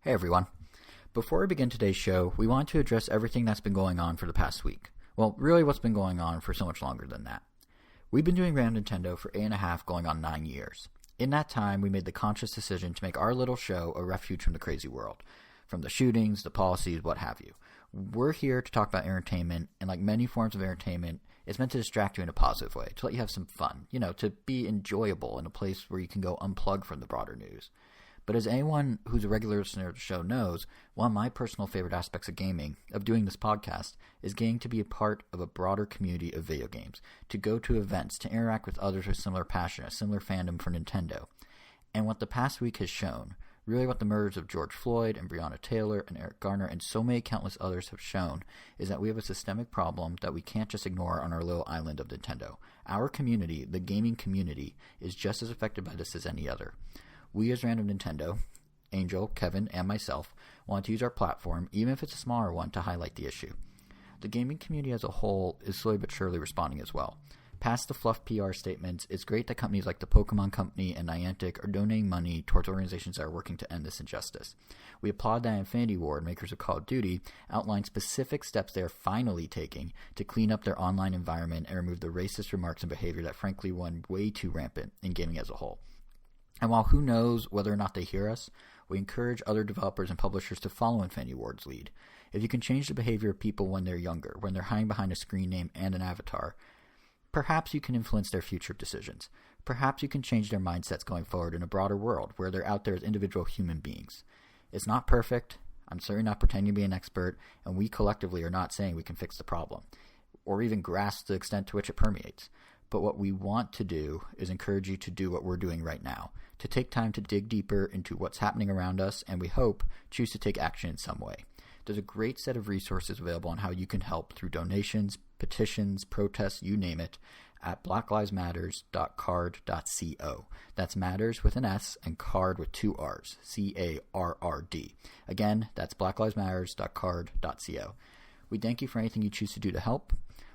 Hey everyone. Before we begin today's show, we want to address everything that's been going on for the past week. Well, really what's been going on for so much longer than that. We've been doing Random Nintendo for 8.5 going on 9 years. In that time, we made the conscious decision to make our little show a refuge from the crazy world. From the shootings, the policies, what have you. We're here to talk about entertainment, and like many forms of entertainment, it's meant to distract you in a positive way, to let you have some fun, to be enjoyable in a place where you can go unplug from the broader news. But as anyone who's a regular listener of the show knows, one of my personal favorite aspects of gaming, of doing this podcast, is getting to be a part of a broader community of video games, to go to events, to interact with others with similar passion, a similar fandom for Nintendo. And what the past week has shown, really what the murders of George Floyd and Breonna Taylor and Eric Garner and so many countless others have shown, is that we have a systemic problem that we can't just ignore on our little island of Nintendo. Our community, the gaming community, is just as affected by this as any other. We as Random Nintendo, Angel, Kevin, and myself, want to use our platform, even if it's a smaller one, to highlight the issue. The gaming community as a whole is slowly but surely responding as well. Past the fluff PR statements, it's great that companies like the Pokemon Company and Niantic are donating money towards organizations that are working to end this injustice. We applaud that Infinity Ward, makers of Call of Duty, outlined specific steps they are finally taking to clean up their online environment and remove the racist remarks and behavior that frankly run way too rampant in gaming as a whole. And while who knows whether or not they hear us, we encourage other developers and publishers to follow Infinity Ward's lead. If you can change the behavior of people when they're younger, when they're hiding behind a screen name and an avatar, perhaps you can influence their future decisions. Perhaps you can change their mindsets going forward in a broader world where they're out there as individual human beings. It's not perfect. I'm certainly not pretending to be an expert, and we collectively are not saying we can fix the problem, or even grasp the extent to which it permeates. But what we want to do is encourage you to do what we're doing right now, to take time to dig deeper into what's happening around us, and we hope choose to take action in some way. There's a great set of resources available on how you can help through donations, petitions, protests, you name it, at blacklivesmatters.card.co. That's matters with an S and card with 2 R's, C-A-R-R-D. Again, that's blacklivesmatters.card.co. We thank you for anything you choose to do to help.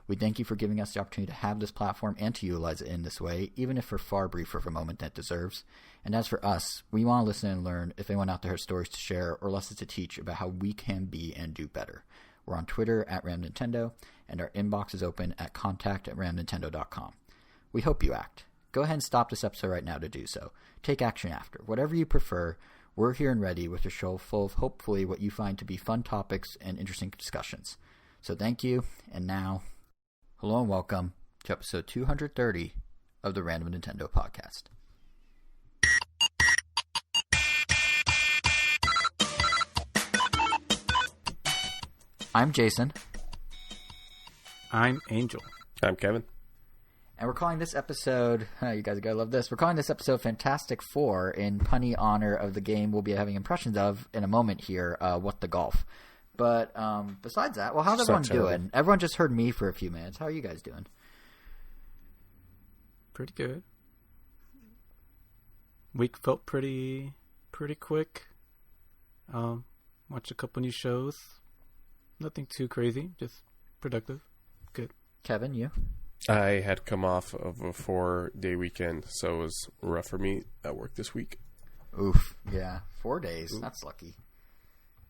We thank you for giving us the opportunity to have this platform and to utilize it in this way, even if for far briefer of a moment than it deserves. And as for us, we want to listen and learn if anyone out there has stories to share or lessons to teach about how we can be and do better. We're on Twitter at RamNintendo, and our inbox is open at contact@ramnintendo.com. We hope you act. Go ahead and stop this episode right now to do so. Take action after. Whatever you prefer, we're here and ready with a show full of hopefully what you find to be fun topics and interesting discussions. So thank you, and now, hello and welcome to episode 230 of the Random Nintendo podcast. I'm Jason. I'm Angel. I'm Kevin. And we're calling this episode, you guys are going to love this, we're calling this episode Fantastic Four in punny honor of the game we'll be having impressions of in a moment here, What the Golf. But besides that, well, how's everyone doing? Everyone just heard me for a few minutes. How are you guys doing? Pretty good. Week felt pretty quick. Watched a couple new shows. Nothing too crazy, just productive. Good. Kevin, you? I had come off of a 4-day weekend, so it was rough for me at work this week. Oof. Yeah, 4 days. Ooh. That's lucky.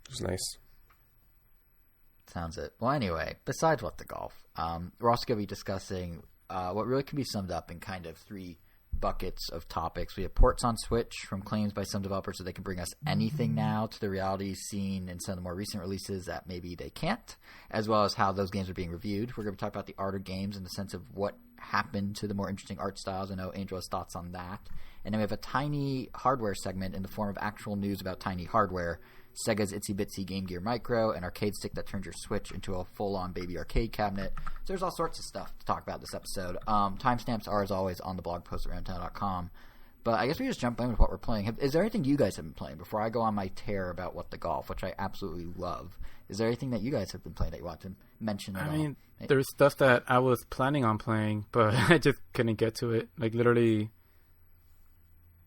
It was nice. Sounds it. Well, anyway, besides What the Golf, we're also going to be discussing what really can be summed up in kind of 3 buckets of topics. We have ports on Switch from claims by some developers that they can bring us anything now to the reality scene in some of the more recent releases that maybe they can't, as well as how those games are being reviewed. We're going to talk about the art of games in the sense of what happened to the more interesting art styles. I know Angel has thoughts on that. And then we have a tiny hardware segment in the form of actual news about tiny hardware, Sega's Itsy Bitsy Game Gear Micro, an arcade stick that turns your Switch into a full-on baby arcade cabinet. So there's all sorts of stuff to talk about this episode. Timestamps are, as always, on the blog post at ramtown.com. But I guess we just jump in with what we're playing. Is there anything you guys have been playing before I go on my tear about What the Golf, which I absolutely love? Is there anything that you guys have been playing that you want to mention at all? I mean, there's stuff that I was planning on playing, but I just couldn't get to it. Like, literally,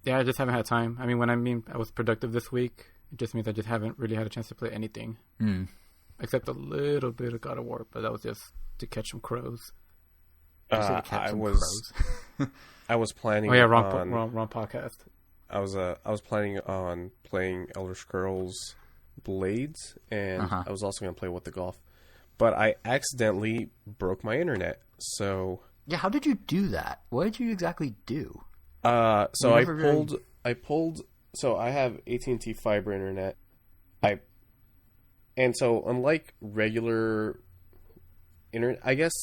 yeah, I just haven't had time. I mean, I was productive this week, it just means I just haven't really had a chance to play anything. Except a little bit of God of War, but that was just to catch some crows. I was planning. Oh yeah, wrong podcast. I was planning on playing Elder Scrolls Blades, and I was also going to play What the Golf, but I accidentally broke my internet. So yeah, how did you do that? What did you exactly do? So I pulled. So I have AT&T fiber internet. And so unlike regular internet, I guess.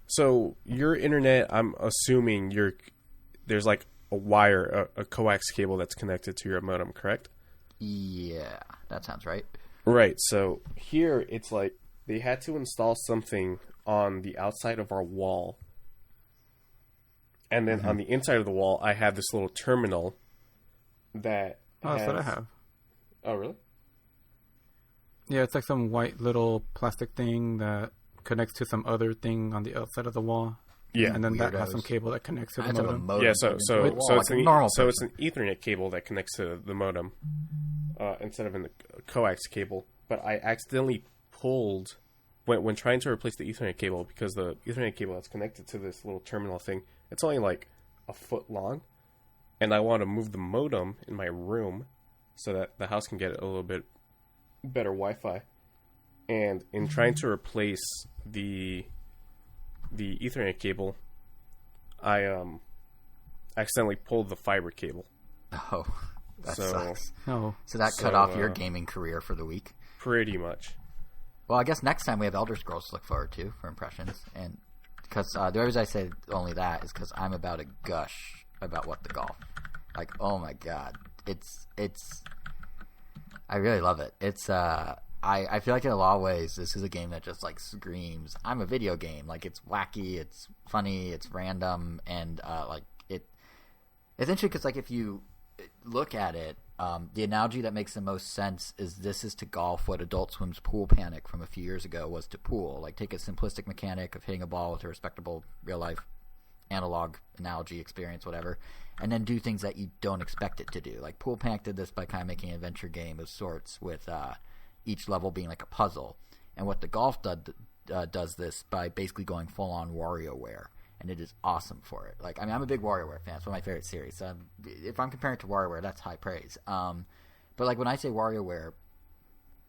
So your internet, I'm assuming there's like a wire, a coax cable that's connected to your modem, correct? Yeah, that sounds right. Right. So here it's like they had to install something on the outside of our wall. And then on the inside of the wall, I have this little terminal that that's what I have. Oh, really? Yeah, it's like some white little plastic thing that connects to some other thing on the outside of the wall. Yeah, and then that has some cable that connects to the modem. Yeah, so it's an Ethernet cable that connects to the modem instead of a coax cable. But I accidentally pulled when trying to replace the Ethernet cable, because the Ethernet cable that's connected to this little terminal thing, it's only like a foot long, and I want to move the modem in my room so that the house can get a little bit better Wi-Fi. And in trying to replace the Ethernet cable, I accidentally pulled the fiber cable. Oh, that sucks. Oh, so that cut off your gaming career for the week. Pretty much. Well, I guess next time we have Elder Scrolls to look forward to for impressions, and because the reason I say only that is because I'm about to gush about What the Golf. Like, oh my god, it's. I really love it. It's I feel like in a lot of ways this is a game that just like screams, I'm a video game. Like, it's wacky, it's funny, it's random, and like it's interesting because like if you look at it, the analogy that makes the most sense is this is to golf what Adult Swim's Pool Panic from a few years ago was to pool. Like, take a simplistic mechanic of hitting a ball with a respectable real life analog analogy experience, whatever, and then do things that you don't expect it to do. Like, Pool Panic did this by kind of making an adventure game of sorts with each level being like a puzzle, and What the Golf does this by basically going full on WarioWare, and it is awesome for it. Like, I mean, I'm a big WarioWare fan. It's one of my favorite series. If I'm comparing it to WarioWare, that's high praise. But like when I say WarioWare,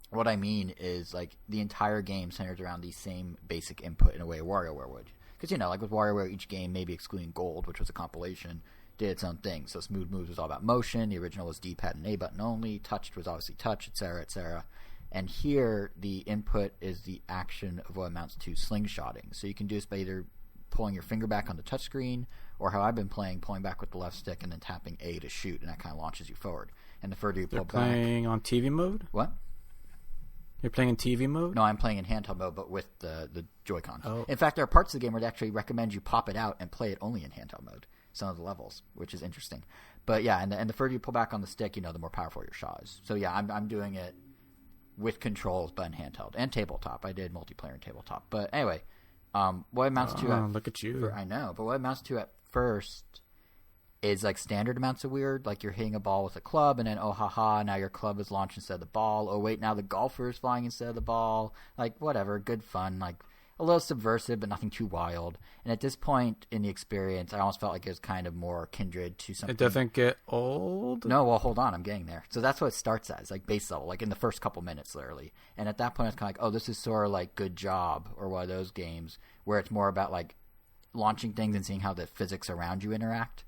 what I mean is like the entire game centers around the same basic input in a way WarioWare would. Because, you know, like with WarioWare, each game, maybe excluding Gold, which was a compilation, did its own thing. So Smooth Moves was all about motion. The original was D-pad and A button only. Touched was obviously touch, etc., etc. And here, the input is the action of what amounts to slingshotting. So you can do this by either pulling your finger back on the touchscreen, or how I've been playing back with the left stick and then tapping A to shoot, and that kind of launches you forward. And the further you pull back... You're playing on TV mode? What? You're playing in TV mode? No, I'm playing in handheld mode, but with the Joy-Con. Oh. In fact, there are parts of the game where they actually recommend you pop it out and play it only in handheld mode, some of the levels, which is interesting. But yeah, and the further you pull back on the stick, you know, the more powerful your shot is. So yeah, I'm doing it with controls, but in handheld. And tabletop. I did multiplayer in tabletop. But anyway, what it amounts to... look at you. I know, but what it amounts to at first is like standard amounts of weird. Like, you're hitting a ball with a club, and then, oh, haha, now your club is launched instead of the ball. Oh, wait, now the golfer is flying instead of the ball. Like, whatever, good fun. Like, a little subversive, but nothing too wild. And at this point in the experience, I almost felt like it was kind of more kindred to something. It doesn't get old? No, well, hold on, I'm getting there. So that's what it starts as, like base level, like in the first couple minutes, literally. And at that point, it's kind of like, oh, this is sort of like Good Job, or one of those games where it's more about like launching things and seeing how the physics around you interact.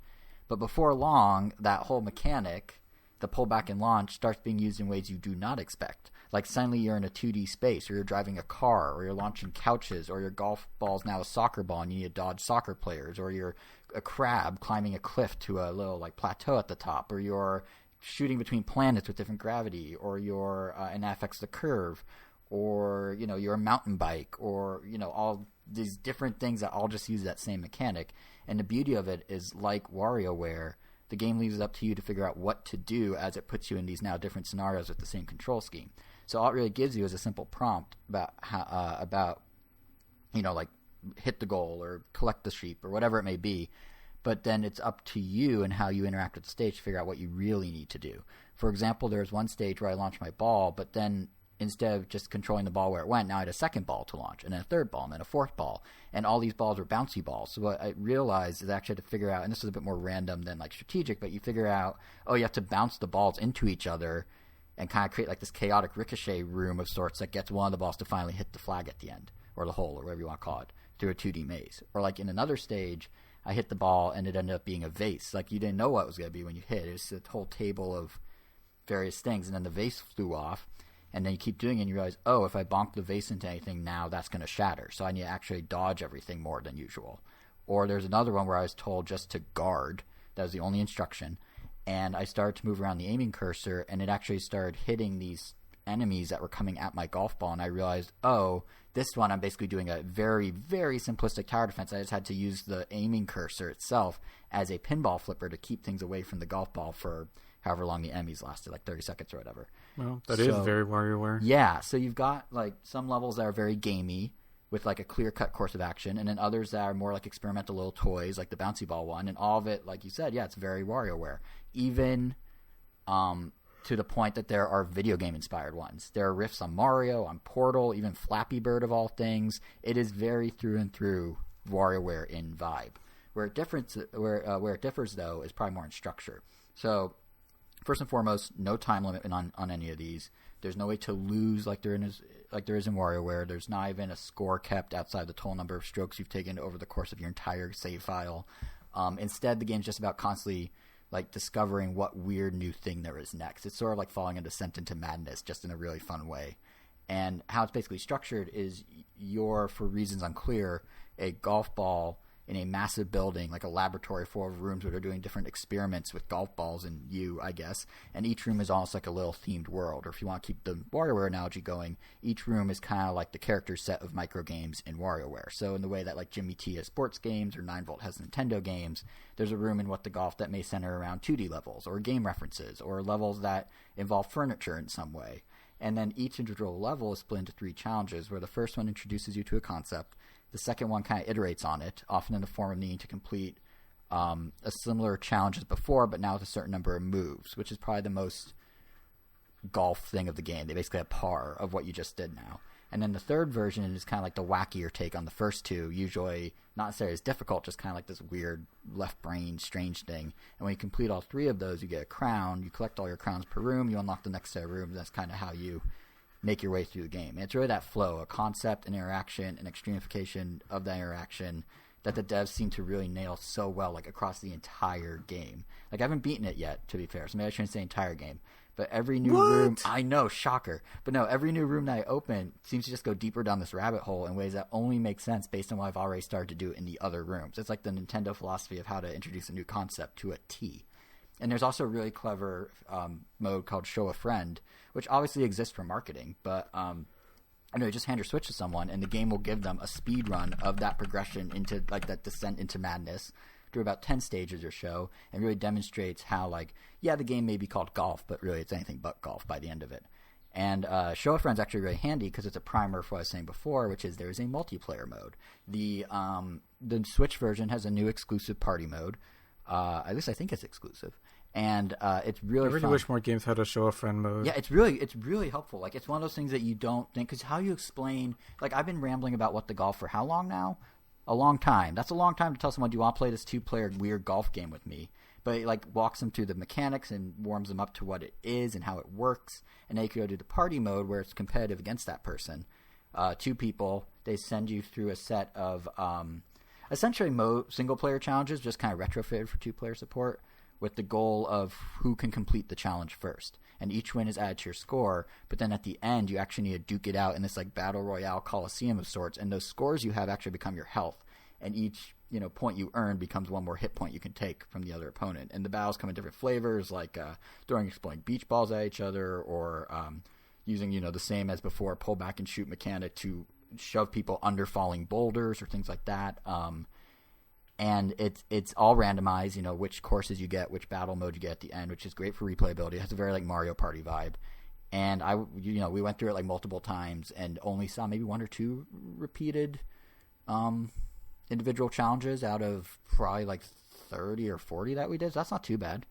But before long, that whole mechanic, the pull back and launch, starts being used in ways you do not expect. Like, suddenly you're in a 2D space, or you're driving a car, or you're launching couches, or your golf ball's now a soccer ball and you need to dodge soccer players, or you're a crab climbing a cliff to a little like plateau at the top, or you're shooting between planets with different gravity, or you're an FX the curve, or, you know, you're a mountain bike, or, you know, all these different things that all just use that same mechanic. And the beauty of it is, like WarioWare, the game leaves it up to you to figure out what to do as it puts you in these now different scenarios with the same control scheme. So all it really gives you is a simple prompt about how, you know, like hit the goal or collect the sheep or whatever it may be. But then it's up to you and how you interact with the stage to figure out what you really need to do. For example, there's one stage where I launch my ball, but then instead of just controlling the ball where it went, now I had a second ball to launch, and then a third ball, and then a fourth ball. And all these balls were bouncy balls. So what I realized is I actually had to figure out, and this is a bit more random than like strategic, but you figure out, you have to bounce the balls into each other and kind of create like this chaotic ricochet room of sorts that gets one of the balls to finally hit the flag at the end, or the hole, or whatever you want to call it, through a 2D maze. Or like in another stage, I hit the ball and it ended up being a vase. Like you didn't know what it was going to be when you hit. It was a whole table of various things, and then the vase flew off, and then you keep doing it and you realize, if I bonk the vase into anything now, that's going to shatter. So I need to actually dodge everything more than usual. Or there's another one where I was told just to guard. That was the only instruction. And I started to move around the aiming cursor, and it actually started hitting these enemies that were coming at my golf ball, and I realized, this one I'm basically doing a very, very simplistic tower defense. I just had to use the aiming cursor itself as a pinball flipper to keep things away from the golf ball for however long the enemies lasted, like 30 seconds or whatever. Well, that is very WarioWare. Yeah, so you've got like some levels that are very gamey with like a clear-cut course of action, and then others that are more like experimental little toys, like the bouncy ball one, and all of it, like you said, it's very WarioWare. Even to the point that there are video game-inspired ones. There are riffs on Mario, on Portal, even Flappy Bird of all things. It is very through and through WarioWare in vibe. Where it differs, though, is probably more in structure. So, first and foremost, no time limit on any of these. There's no way to lose like there is in WarioWare. There's not even a score kept outside the total number of strokes you've taken over the course of your entire save file. Instead, the game's just about constantly like discovering what weird new thing there is next. It's sort of like falling into Descent into Madness, just in a really fun way. And how it's basically structured is you're, for reasons unclear, a golf ball in a massive building, like a laboratory full of rooms where they're doing different experiments with golf balls and you, I guess. And each room is almost like a little themed world. Or if you want to keep the WarioWare analogy going, each room is kind of like the character set of micro games in WarioWare. So in the way that like Jimmy T has sports games or 9volt has Nintendo games, there's a room in What the Golf that may center around 2D levels or game references or levels that involve furniture in some way. And then each individual level is split into 3 challenges, where the first one introduces you to a concept. The second one kind of iterates on it, often in the form of needing to complete a similar challenge as before, but now with a certain number of moves, which is probably the most golf thing of the game. They basically have par of what you just did now. And then the third version is kind of like the wackier take on the first two, usually not necessarily as difficult, just kind of like this weird left brain strange thing. And when you complete all 3 of those, you get a crown. You collect all your crowns per room. You unlock the next set of rooms. That's kind of how you make your way through the game. And it's really that flow, a concept, an interaction, an extremification of that interaction that the devs seem to really nail so well, like across the entire game. Like I haven't beaten it yet, to be fair, so maybe I shouldn't say entire game. But every new room, I know, shocker. But no, every new room that I open seems to just go deeper down this rabbit hole in ways that only make sense based on what I've already started to do in the other rooms. It's like the Nintendo philosophy of how to introduce a new concept to a T. And there's also a really clever mode called Show a Friend, which obviously exists for marketing, but you just hand your Switch to someone, and the game will give them a speed run of that progression into like that descent into madness through about 10 stages or so, and really demonstrates how like, the game may be called golf, but really it's anything but golf by the end of it. And Show a Friend's actually really handy because it's a primer for what I was saying before, which is there is a multiplayer mode. The Switch version has a new exclusive party mode. At least I think it's exclusive. And it's really fun. I really wish more games had a Show a Friend mode. Yeah, it's really helpful. Like, it's one of those things that you don't think, because how you explain, like, I've been rambling about What the Golf for how long now? A long time. That's a long time to tell someone, do you want to play this 2-player weird golf game with me? But it, like, walks them through the mechanics and warms them up to what it is and how it works. And then you can go to the party mode where it's competitive against that person. 2 people, they send you through a set of essentially single-player challenges, just kind of retrofitted for 2-player support, with the goal of who can complete the challenge first. And each win is added to your score, but then at the end, you actually need to duke it out in this like battle royale coliseum of sorts, and those scores you have actually become your health. And each point you earn becomes one more hit point you can take from the other opponent. And the battles come in different flavors, like throwing exploding beach balls at each other, or using the same as before pull back and shoot mechanic to shove people under falling boulders or things like that. And it's all randomized, which courses you get, which battle mode you get at the end, which is great for replayability. It has a very like Mario Party vibe. And we went through it like multiple times and only saw maybe 1 or 2 repeated individual challenges out of probably like 30 or 40 that we did. So that's not too bad.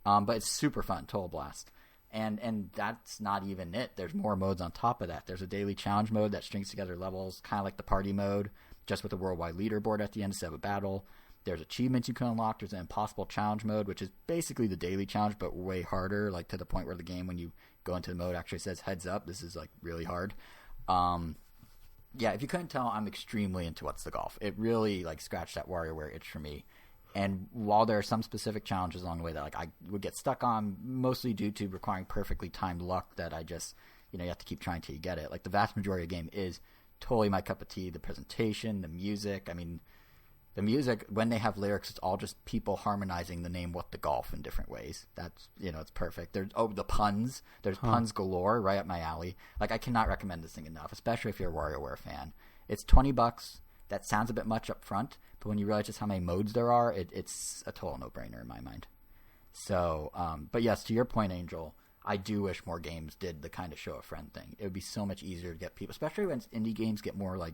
But it's super fun, total blast. And that's not even it. There's more modes on top of that. There's a daily challenge mode that strings together levels, kind of like the party mode, just with a worldwide leaderboard at the end instead of a battle. There's achievements you can unlock. There's an impossible challenge mode, which is basically the daily challenge, but way harder, like to the point where the game, when you go into the mode, actually says, heads up, this is like really hard. Yeah, if you couldn't tell, I'm extremely into What's the Golf. It really like scratched that WarioWare itch for me. And while there are some specific challenges along the way that like I would get stuck on, mostly due to requiring perfectly timed luck that I just, you have to keep trying till you get it. Like the vast majority of the game is totally my cup of tea. The presentation, the music. I mean, the music, when they have lyrics, it's all just people harmonizing the name What the Golf in different ways. That's, it's perfect. There's the puns. There's puns galore, right up my alley. Like I cannot recommend this thing enough, especially if you're a WarioWare fan. It's $20. That sounds a bit much up front, but when you realize just how many modes there are, it's a total no-brainer in my mind. So, but yes, to your point, Angel, I do wish more games did the kind of show a friend thing. It would be so much easier to get people, especially when indie games get more like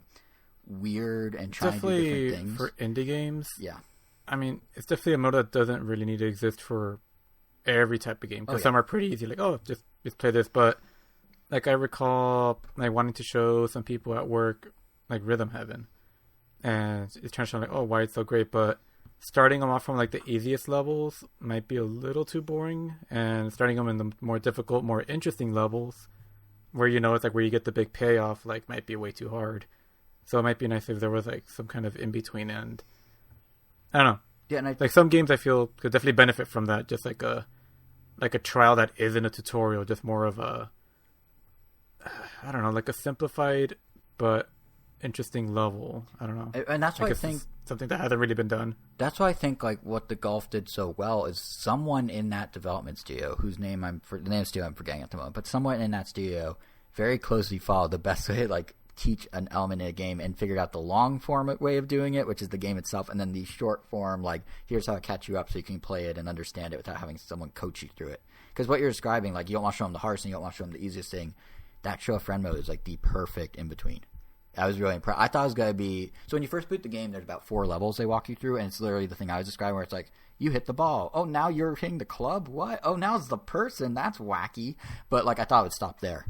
weird and trying to do different things. For indie games, yeah. I mean, it's definitely a mode that doesn't really need to exist for every type of game, because some are pretty easy, like, just play this. But like I recall like wanting to show some people at work like Rhythm Heaven. And it's trying to show like, why it's so great, but starting them off from like the easiest levels might be a little too boring, and starting them in the more difficult, more interesting levels, where it's like where you get the big payoff, like might be way too hard. So it might be nice if there was like some kind of in between end. I don't know. Yeah, and like some games I feel could definitely benefit from that. Just like a trial that isn't a tutorial, just more of a I don't know, like a simplified but interesting level. I don't know. And that's why I think something that hasn't really been done. That's why I think like what the Golf did so well is someone in that development studio, whose name I'm forgetting at the moment, but someone in that studio very closely followed the best way to like teach an element in a game and figured out the long form way of doing it, which is the game itself, and then the short form, like here's how to catch you up so you can play it and understand it without having someone coach you through it. Because what you're describing, like you don't want to show them the hardest thing, you don't want to show them the easiest thing. That show a friend mode is like the perfect in between. I was really impressed. I thought it was going to be... So when you first boot the game, there's about 4 levels they walk you through, and it's literally the thing I was describing where it's like, you hit the ball. Oh, now you're hitting the club? What? Oh, now it's the person. That's wacky. But like I thought it would stop there.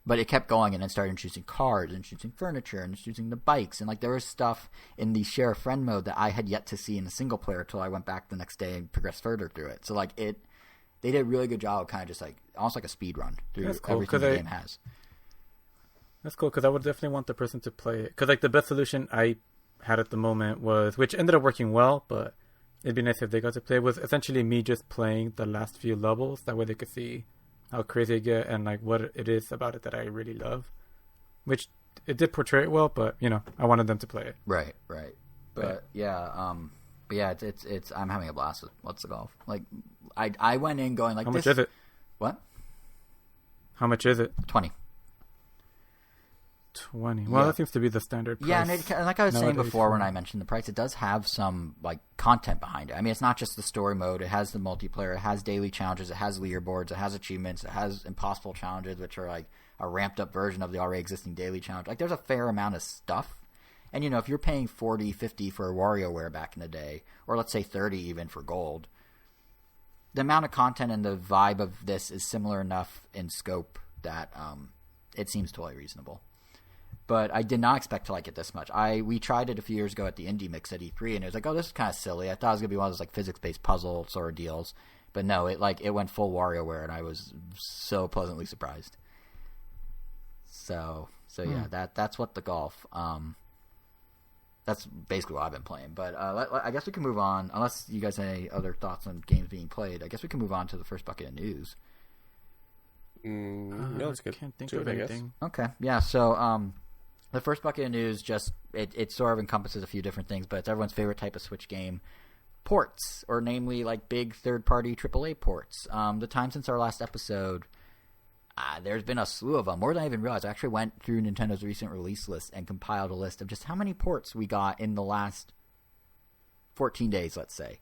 But it kept going, and then started introducing cars, introducing furniture, and introducing the bikes. And like there was stuff in the share a friend mode that I had yet to see in the single player until I went back the next day and progressed further through it. So like they did a really good job of kind of just like, almost like a speed run through everything the game has. That's cool, because I would definitely want the person to play it. Because like the best solution I had at the moment was, which ended up working well, but it'd be nice if they got to play, was essentially me just playing the last few levels. That way they could see how crazy I get and like what it is about it that I really love. Which it did portray it well, but I wanted them to play it. Right. But it's I'm having a blast with What's the Golf. Like I went in going like, how much is it? What? How much is it? $20. $20. Well, that seems to be the standard price. Yeah, and like I was saying before when I mentioned the price, it does have some like content behind it. I mean, it's not just the story mode. It has the multiplayer. It has daily challenges. It has leaderboards. It has achievements. It has impossible challenges, which are like a ramped up version of the already existing daily challenge. Like there's a fair amount of stuff. And if you're paying $40, $50 for WarioWare back in the day, or let's say $30 even for gold, the amount of content and the vibe of this is similar enough in scope that it seems totally reasonable. But I did not expect to like it this much. We tried it a few years ago at the Indie Mix at E3, and it was like, this is kind of silly. I thought it was going to be one of those like physics-based puzzle sort of deals. But no, it went full WarioWare, and I was so pleasantly surprised. So yeah, that's What the Golf. That's basically what I've been playing. But I guess we can move on, unless you guys have any other thoughts on games being played. I guess we can move on to the first bucket of news. No, it's good. I can't think of anything. Okay, yeah. So the first bucket of news just it sort of encompasses a few different things, but it's everyone's favorite type of Switch game, ports, or namely like big third-party AAA ports. The time since our last episode, there's been a slew of them, more than I even realized. I actually went through Nintendo's recent release list and compiled a list of just how many ports we got in the last 14 days, let's say.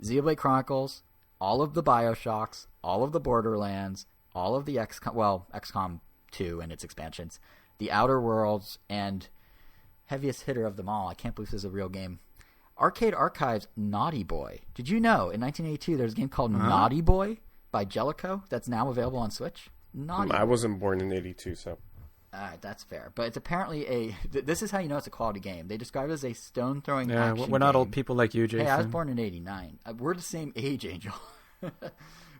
Xenoblade Chronicles, all of the BioShocks, all of the Borderlands, all of the XCOM 2 and its expansions, the Outer Worlds, and heaviest hitter of them all, I can't believe this is a real game, Arcade Archive's Naughty Boy. Did you know in 1982 there's a game called Naughty Boy? by Jellicoe that's now available on Switch. I wasn't born in '82, so. Alright, that's fair. But it's apparently this is how you know it's a quality game. They describe it as a stone-throwing action game. We're not old people like you, Jason. Hey, I was born in '89. We're the same age, Angel.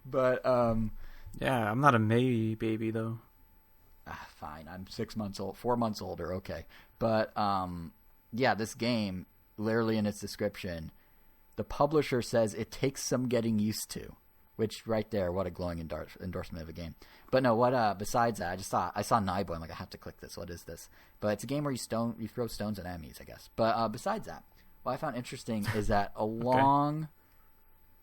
But, yeah, I'm not a May baby, though. Fine, I'm 6 months old, 4 months older, okay. But, yeah, this game, literally in its description, the publisher says it takes some getting used to. Which, right there, what a glowing endorsement of a game. But no, besides that, I saw Naibo, I'm like, I have to click this, what is this? But it's a game where you throw stones at enemies, I guess. But besides that, what I found interesting is that along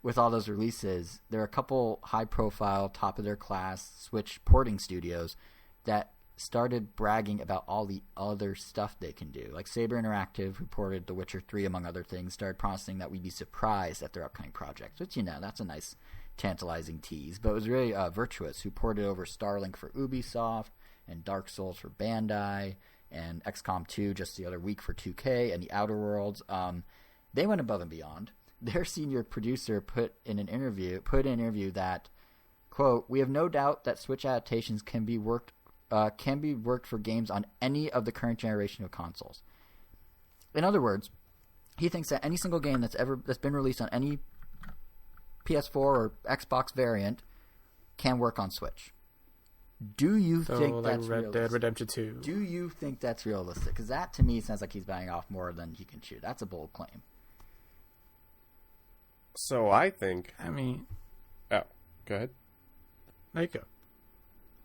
with all those releases, there are a couple high-profile, top-of-their-class Switch porting studios that started bragging about all the other stuff they can do. Like Saber Interactive, who ported The Witcher 3, among other things, started promising that we'd be surprised at their upcoming projects, which, that's a nice tantalizing tease. But it was really Virtuous, who ported over Starlink for Ubisoft and Dark Souls for Bandai and XCOM 2 just the other week for 2K and The Outer Worlds. They went above and beyond. Their senior producer put in an interview that, quote, "We have no doubt that Switch adaptations can be worked for games on any of the current generation of consoles." In other words, he thinks that any single game that's been released on any PS4 or Xbox variant can work on Switch. Do you think that's Red realistic? Dead Redemption 2. Do you think that's realistic? Because that, to me, sounds like he's banging off more than he can chew. That's a bold claim. So I think... Oh, go ahead. Like,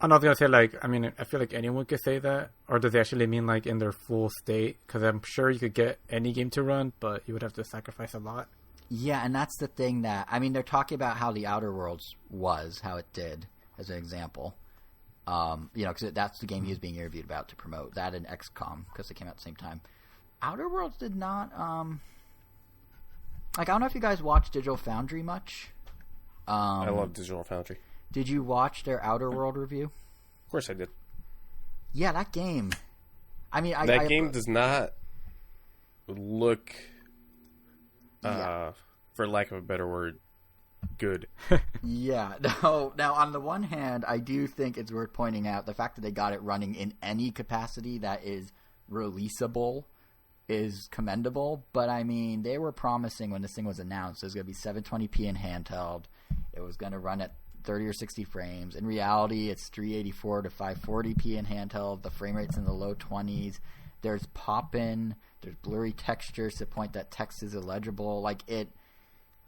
I'm not going to say, I feel like anyone could say that. Or does it actually mean, in their full state? Because I'm sure you could get any game to run, but you would have to sacrifice a lot. Yeah, and that's the thing that... they're talking about how The Outer Worlds was, how it did, as an example. Because that's the game he was being interviewed about to promote. That and XCOM, because they came out at the same time. Outer Worlds did not... I don't know if you guys watch Digital Foundry much. I love Digital Foundry. Did you watch their Outer World review? Of course I did. Yeah, that game. That game does not look, for lack of a better word, good. Yeah. Now, on the one hand, I do think it's worth pointing out the fact that they got it running in any capacity that is releasable is commendable. But, they were promising when this thing was announced it was going to be 720p in handheld. It was going to run at 30 or 60 frames. In reality, it's 384 to 540p in handheld. The frame rate's in the low 20s. There's pop-in. There's blurry textures to the point that text is illegible. It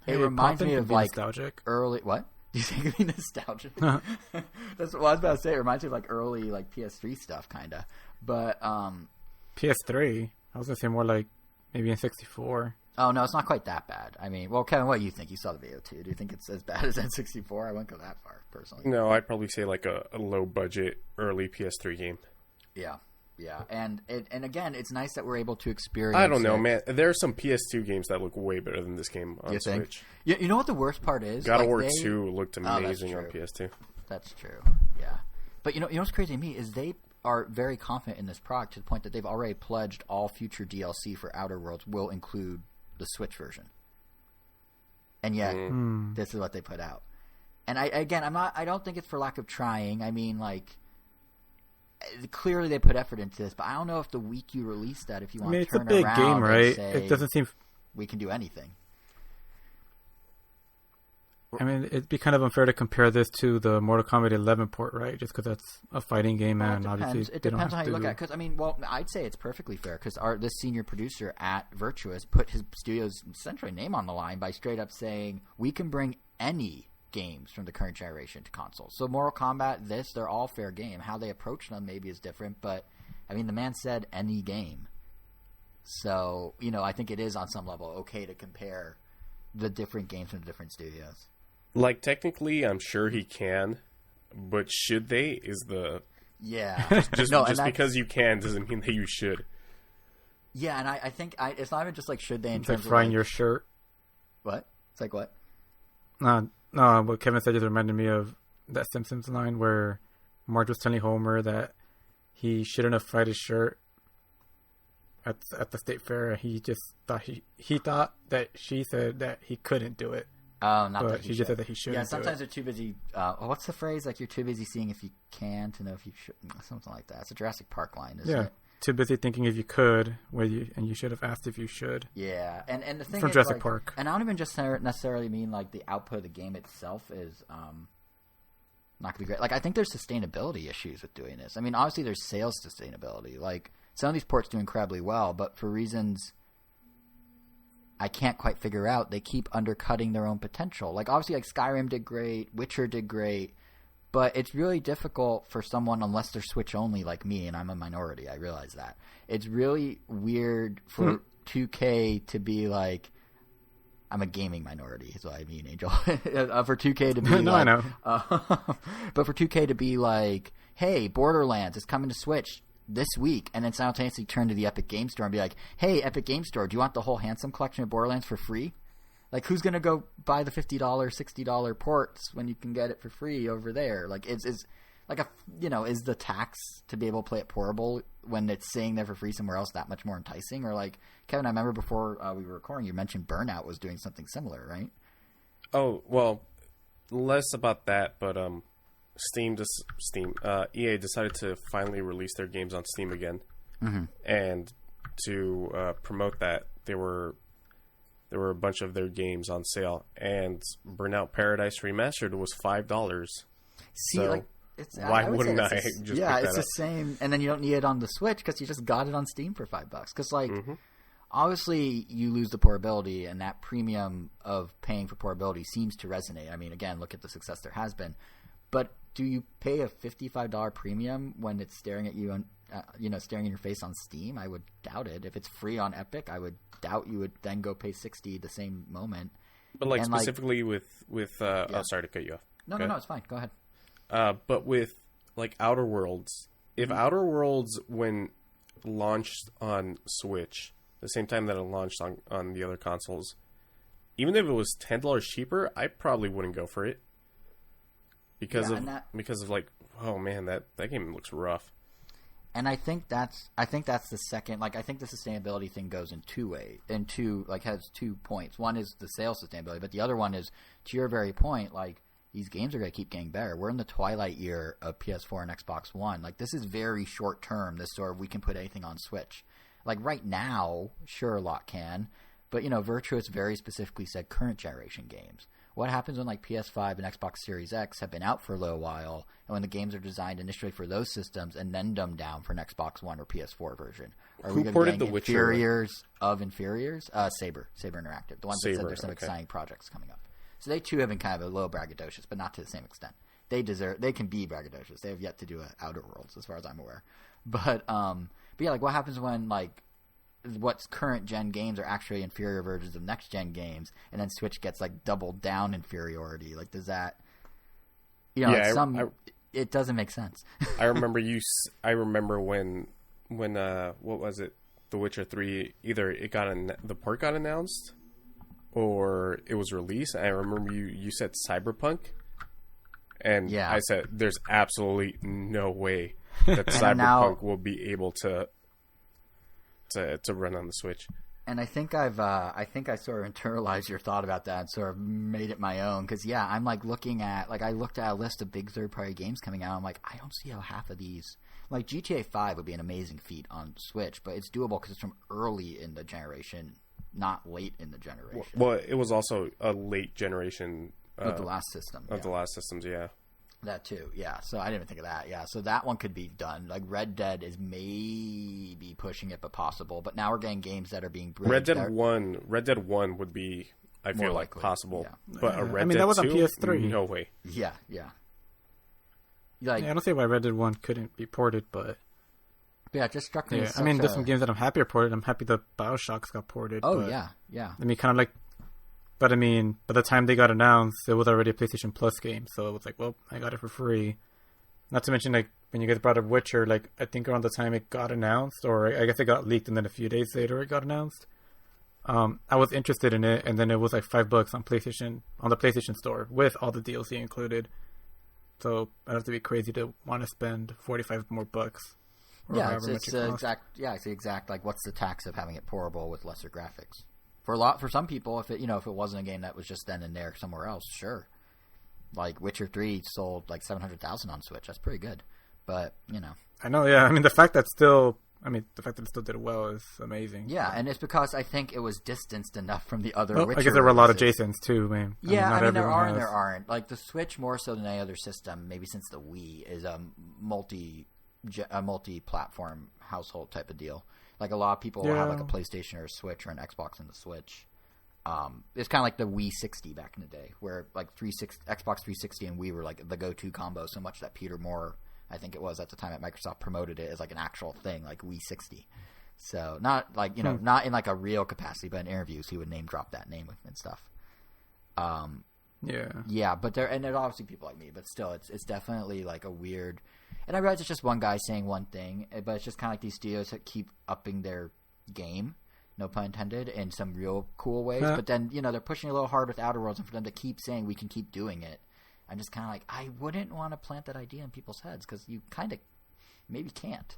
reminds me of nostalgic. Early... What? Do you think it'd be nostalgic? That's what I was about to say. It reminds me of early PS3 stuff, kind of. But... PS3? I was going to say more maybe in 64. Oh, no, it's not quite that bad. Kevin, what do you think? You saw the video, too. Do you think it's as bad as N64? I wouldn't go that far, personally. No, I'd probably say a low-budget, early PS3 game. Yeah. Yeah, and again, it's nice that we're able to experience... I don't know, man. There are some PS2 games that look way better than this game on Switch. You know what the worst part is? God of War 2 looked amazing on PS2. That's true, yeah. But you know what's crazy to me is they are very confident in this product to the point that they've already pledged all future DLC for Outer Worlds will include the Switch version. And yet, this is what they put out. And I don't think it's for lack of trying. Clearly they put effort into this, but I don't know if the week you release that, if you want to turn around, it's a big game, right? It doesn't seem we can do anything. It'd be kind of unfair to compare this to the Mortal Kombat 11 port, right? Just because that's a fighting game, and obviously it depends on how you look at it. Because I'd say it's perfectly fair because this senior producer at Virtuous put his studio's essentially name on the line by straight up saying we can bring any games from the current generation to consoles. So Mortal Kombat, they're all fair game. How they approach them maybe is different, but the man said any game. So I think it is on some level okay to compare the different games from the different studios. Technically, I'm sure he can, but should they? Just because you can doesn't mean that you should. Yeah, and I think it's not even just should they in it's terms frying of your shirt. What? It's what? No, what Kevin said just reminded me of that Simpsons line where Marge was telling Homer that he shouldn't have fried his shirt at the state fair. He just thought he thought that she said that he couldn't do it. Oh, not but that he just said that he shouldn't. Yeah, sometimes they're too busy. What's the phrase? Like, you're too busy seeing if you can to know if you should. Something like that. It's a Jurassic Park line, isn't it? Too busy thinking if you could, and you should have asked if you should. Yeah, and the thing from is, Jurassic like, Park. And I don't even just necessarily mean like the output of the game itself is not gonna be great. Like, I think there's sustainability issues with doing this. I mean, obviously there's sales sustainability. Like, some of these ports do incredibly well, but for reasons I can't quite figure out, they keep undercutting their own potential. Like, obviously, like, Skyrim did great, Witcher did great, but it's really difficult for someone, unless they're Switch only like me, and I'm a minority, I realize that. It's really weird for 2K to be like, I'm a gaming minority, is what I mean, Angel. For 2K to be no, like, I know. But for 2K to be like, hey, Borderlands is coming to Switch this week, and then simultaneously turn to the Epic Game Store and be like, hey, Epic Game Store, do you want the whole Handsome collection of Borderlands for free? Like, who's going to go buy the $50, $60 ports when you can get it for free over there? Like, is like a, you know, is the tax to be able to play it portable when it's saying there for free somewhere else that much more enticing? Or, like, Kevin, I remember before we were recording, you mentioned Burnout was doing something similar, right? Oh, well, less about that, but EA decided to finally release their games on Steam again, and to promote that, there were a bunch of their games on sale, and Burnout Paradise Remastered was $5. See, so like, why wouldn't I just pick that it's the up? same, and then you don't need it on the Switch because you just got it on Steam for $5. Because, like, obviously you lose the portability, and that premium of paying for portability seems to resonate. I mean, again, look at the success there has been. But do you pay a $55 premium when it's staring at you on, staring in your face on Steam? I would doubt it. If it's free on Epic, I would doubt you would then go pay $60 the same moment. But, like, and specifically with oh, sorry to cut you off. No, it's fine. Go ahead. But with, like, Outer Worlds, if Outer Worlds, when launched on Switch, the same time that it launched on the other consoles, even if it was $10 cheaper, I probably wouldn't go for it. Because of like, oh man, that game looks rough. And I think that's the second, like, I think the sustainability thing goes in two ways, has 2 points. One is the sales sustainability, but the other one is, to your very point, like, these games are going to keep getting better. We're in the twilight year of PS4 and Xbox One. Like, this is very short term, this sort of, we can put anything on Switch. Like, right now, sure, a lot can, but, Virtuous very specifically said current generation games. What happens when, like, PS5 and Xbox Series X have been out for a little while, and when the games are designed initially for those systems and then dumbed down for an Xbox One or PS4 version? Who ported The Witcher? Inferiors of inferiors? Saber Interactive, the ones that said there's some exciting projects coming up. So they too have been kind of a little braggadocious, but not to the same extent. They can be braggadocious. They have yet to do Outer Worlds, as far as I'm aware. But yeah, like, what happens when, like, what's current gen games are actually inferior versions of next gen games, and then Switch gets, like, doubled down inferiority? Like, does that, it doesn't make sense. I remember when what was it, The Witcher 3, either the port got announced or it was released. I remember you said Cyberpunk, and I said there's absolutely no way that Cyberpunk will be able to run on the Switch. And I think I sort of internalized your thought about that and sort of made it my own. Because, I'm, like, looking at, like, I looked at a list of big third-party games coming out. I'm like, I don't see how half of these, like, GTA 5 would be an amazing feat on Switch, but it's doable because it's from early in the generation, not late in the generation. Well, it was also a late generation of the last system. Of the last systems, yeah. That too, yeah. So I didn't even think of that, yeah. So that one could be done. Like, Red Dead is maybe pushing it, but possible. But now we're getting games that are being bridged. Red Dead 1 would be, I feel like, possible. Yeah. But a Red Dead that was 2? On PS3. No way. Yeah. Like, I don't see why Red Dead 1 couldn't be ported, but... Yeah, it just struck me as there's some games that I'm happy are ported. I'm happy the BioShocks got ported. Oh, but, yeah. I mean, kind of like... But I mean, by the time they got announced, it was already a PlayStation Plus game, so it was like, well, I got it for free. Not to mention, like, when you guys brought up Witcher, like, I think around the time it got announced, or I guess it got leaked, and then a few days later it got announced. I was interested in it, and then it was like $5 on the PlayStation Store with all the DLC included. So I'd have to be crazy to want to spend $45 more bucks. Yeah, it's the exact. Like, what's the tax of having it portable with lesser graphics? For some people, if it wasn't a game that was just then and there somewhere else, sure. Like Witcher 3 sold like 700,000 on Switch. That's pretty good. But I know. Yeah, I mean the fact that it still did well is amazing. Yeah, and it's because I think it was distanced enough from the other. Witcher I guess there were a lot of releases. Jasons too, man. Yeah, I mean there are and there aren't. Like the Switch, more so than any other system, maybe since the Wii, is a multi-platform household type of deal. Like a lot of people will have like a PlayStation or a Switch or an Xbox and the Switch. It's kind of like the Wii 60 back in the day, where like Xbox 360 and Wii were like the go-to combo so much that Peter Moore, I think it was at the time at Microsoft, promoted it as like an actual thing, like Wii 60. So not like not in like a real capacity, but in interviews he would name drop that name and stuff. Yeah, but there's obviously people like me, but still, it's definitely like a weird. And I realize it's just one guy saying one thing, but it's just kind of like these studios that keep upping their game, no pun intended, in some real cool ways. Yeah. But then they're pushing a little hard with Outer Worlds, and for them to keep saying we can keep doing it, I'm just kind of like, I wouldn't want to plant that idea in people's heads because you kind of maybe can't.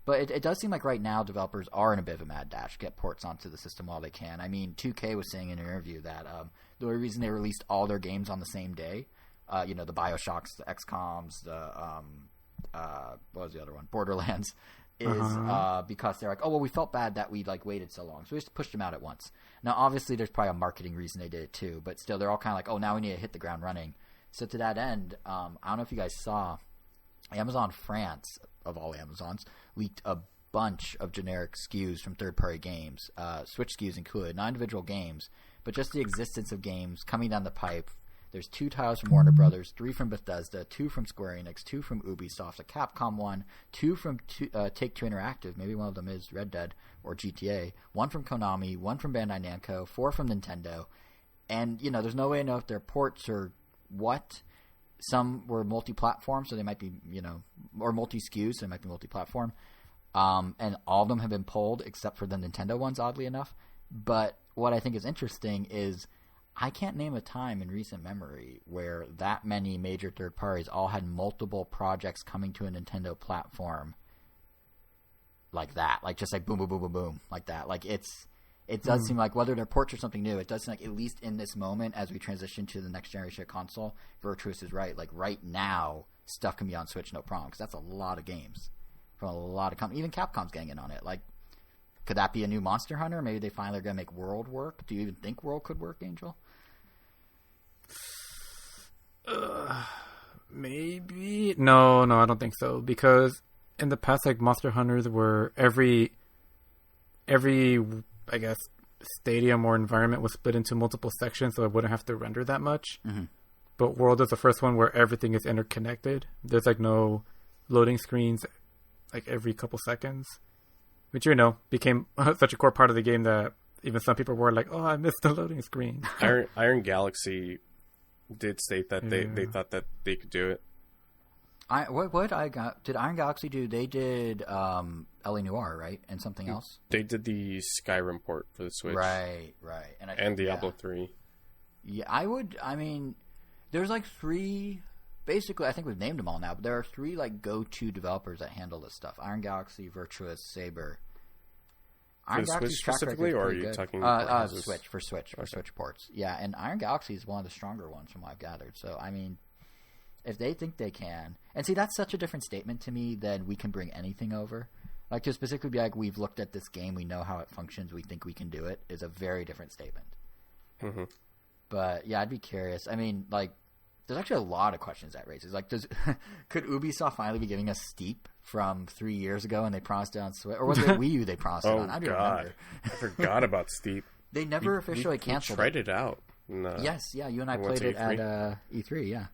But it does seem like right now developers are in a bit of a mad dash to get ports onto the system while they can. I mean, 2K was saying in an interview that the only reason they released all their games on the same day, the BioShocks, the XCOMs, the what was the other one? Borderlands, is because they're like, oh, well, we felt bad that we like waited so long, so we just pushed them out at once. Now, obviously, there's probably a marketing reason they did it too, but still, they're all kind of like, oh, now we need to hit the ground running. So to that end, I don't know if you guys saw, Amazon France, of all Amazons, leaked a bunch of generic SKUs from third-party games, Switch SKUs included, not individual games, but just the existence of games coming down the pipe. There's 2 titles from Warner Brothers, 3 from Bethesda, 2 from Square Enix, 2 from Ubisoft, a Capcom one, 2 from Take-Two Interactive, maybe one of them is Red Dead or GTA, 1 from Konami, 1 from Bandai Namco, 4 from Nintendo, and there's no way to know if they're ports or what. Some were multi-platform, so they might be, or multi-SKUs, so they might be multi-platform. And all of them have been pulled except for the Nintendo ones, oddly enough. But what I think is interesting is I can't name a time in recent memory where that many major third parties all had multiple projects coming to a Nintendo platform like that. Like just like boom, boom, boom, boom, boom, like that. Like it does seem like whether they're ports or something new, it does seem like at least in this moment as we transition to the next generation console, Virtuous is right. Like right now, stuff can be on Switch no problem because that's a lot of games from a lot of companies. Even Capcom's getting in on it. Like, could that be a new Monster Hunter? Maybe they finally are going to make World work. Do you even think World could work, Angel? Maybe. No, I don't think so. Because in the past, like Monster Hunters were every I guess stadium or environment was split into multiple sections, so I wouldn't have to render that much. Mm-hmm. But World is the first one where everything is interconnected. There's like no loading screens like every couple seconds, which became such a core part of the game that even some people were like, "Oh, I missed the loading screen." Iron Galaxy did state that they thought that they could do it. Did Iron Galaxy do? They did L.A. Noire, right, and something else. They did the Skyrim port for the Switch, right, and Diablo 3. Yeah, I mean, there's like 3. Basically, I think we've named them all now, but there are 3 like go-to developers that handle this stuff: Iron Galaxy, Virtuous, Saber. Iron Galaxy specifically, or are you talking Switch for Switch ports? Yeah, and Iron Galaxy is one of the stronger ones from what I've gathered. So I mean, if they think they can, and see, that's such a different statement to me than we can bring anything over. Like to specifically be like, we've looked at this game, we know how it functions, we think we can do it, is a very different statement. Mm-hmm. But yeah, I'd be curious. I mean, like, there's actually a lot of questions that raises. Like, could Ubisoft finally be giving us Steep from 3 years ago, and they promised it on Switch, or was it Wii U they promised it on? I don't remember. I forgot about Steep. They never officially canceled tried it out. Yes, yeah, you and I played it at E3. Yeah.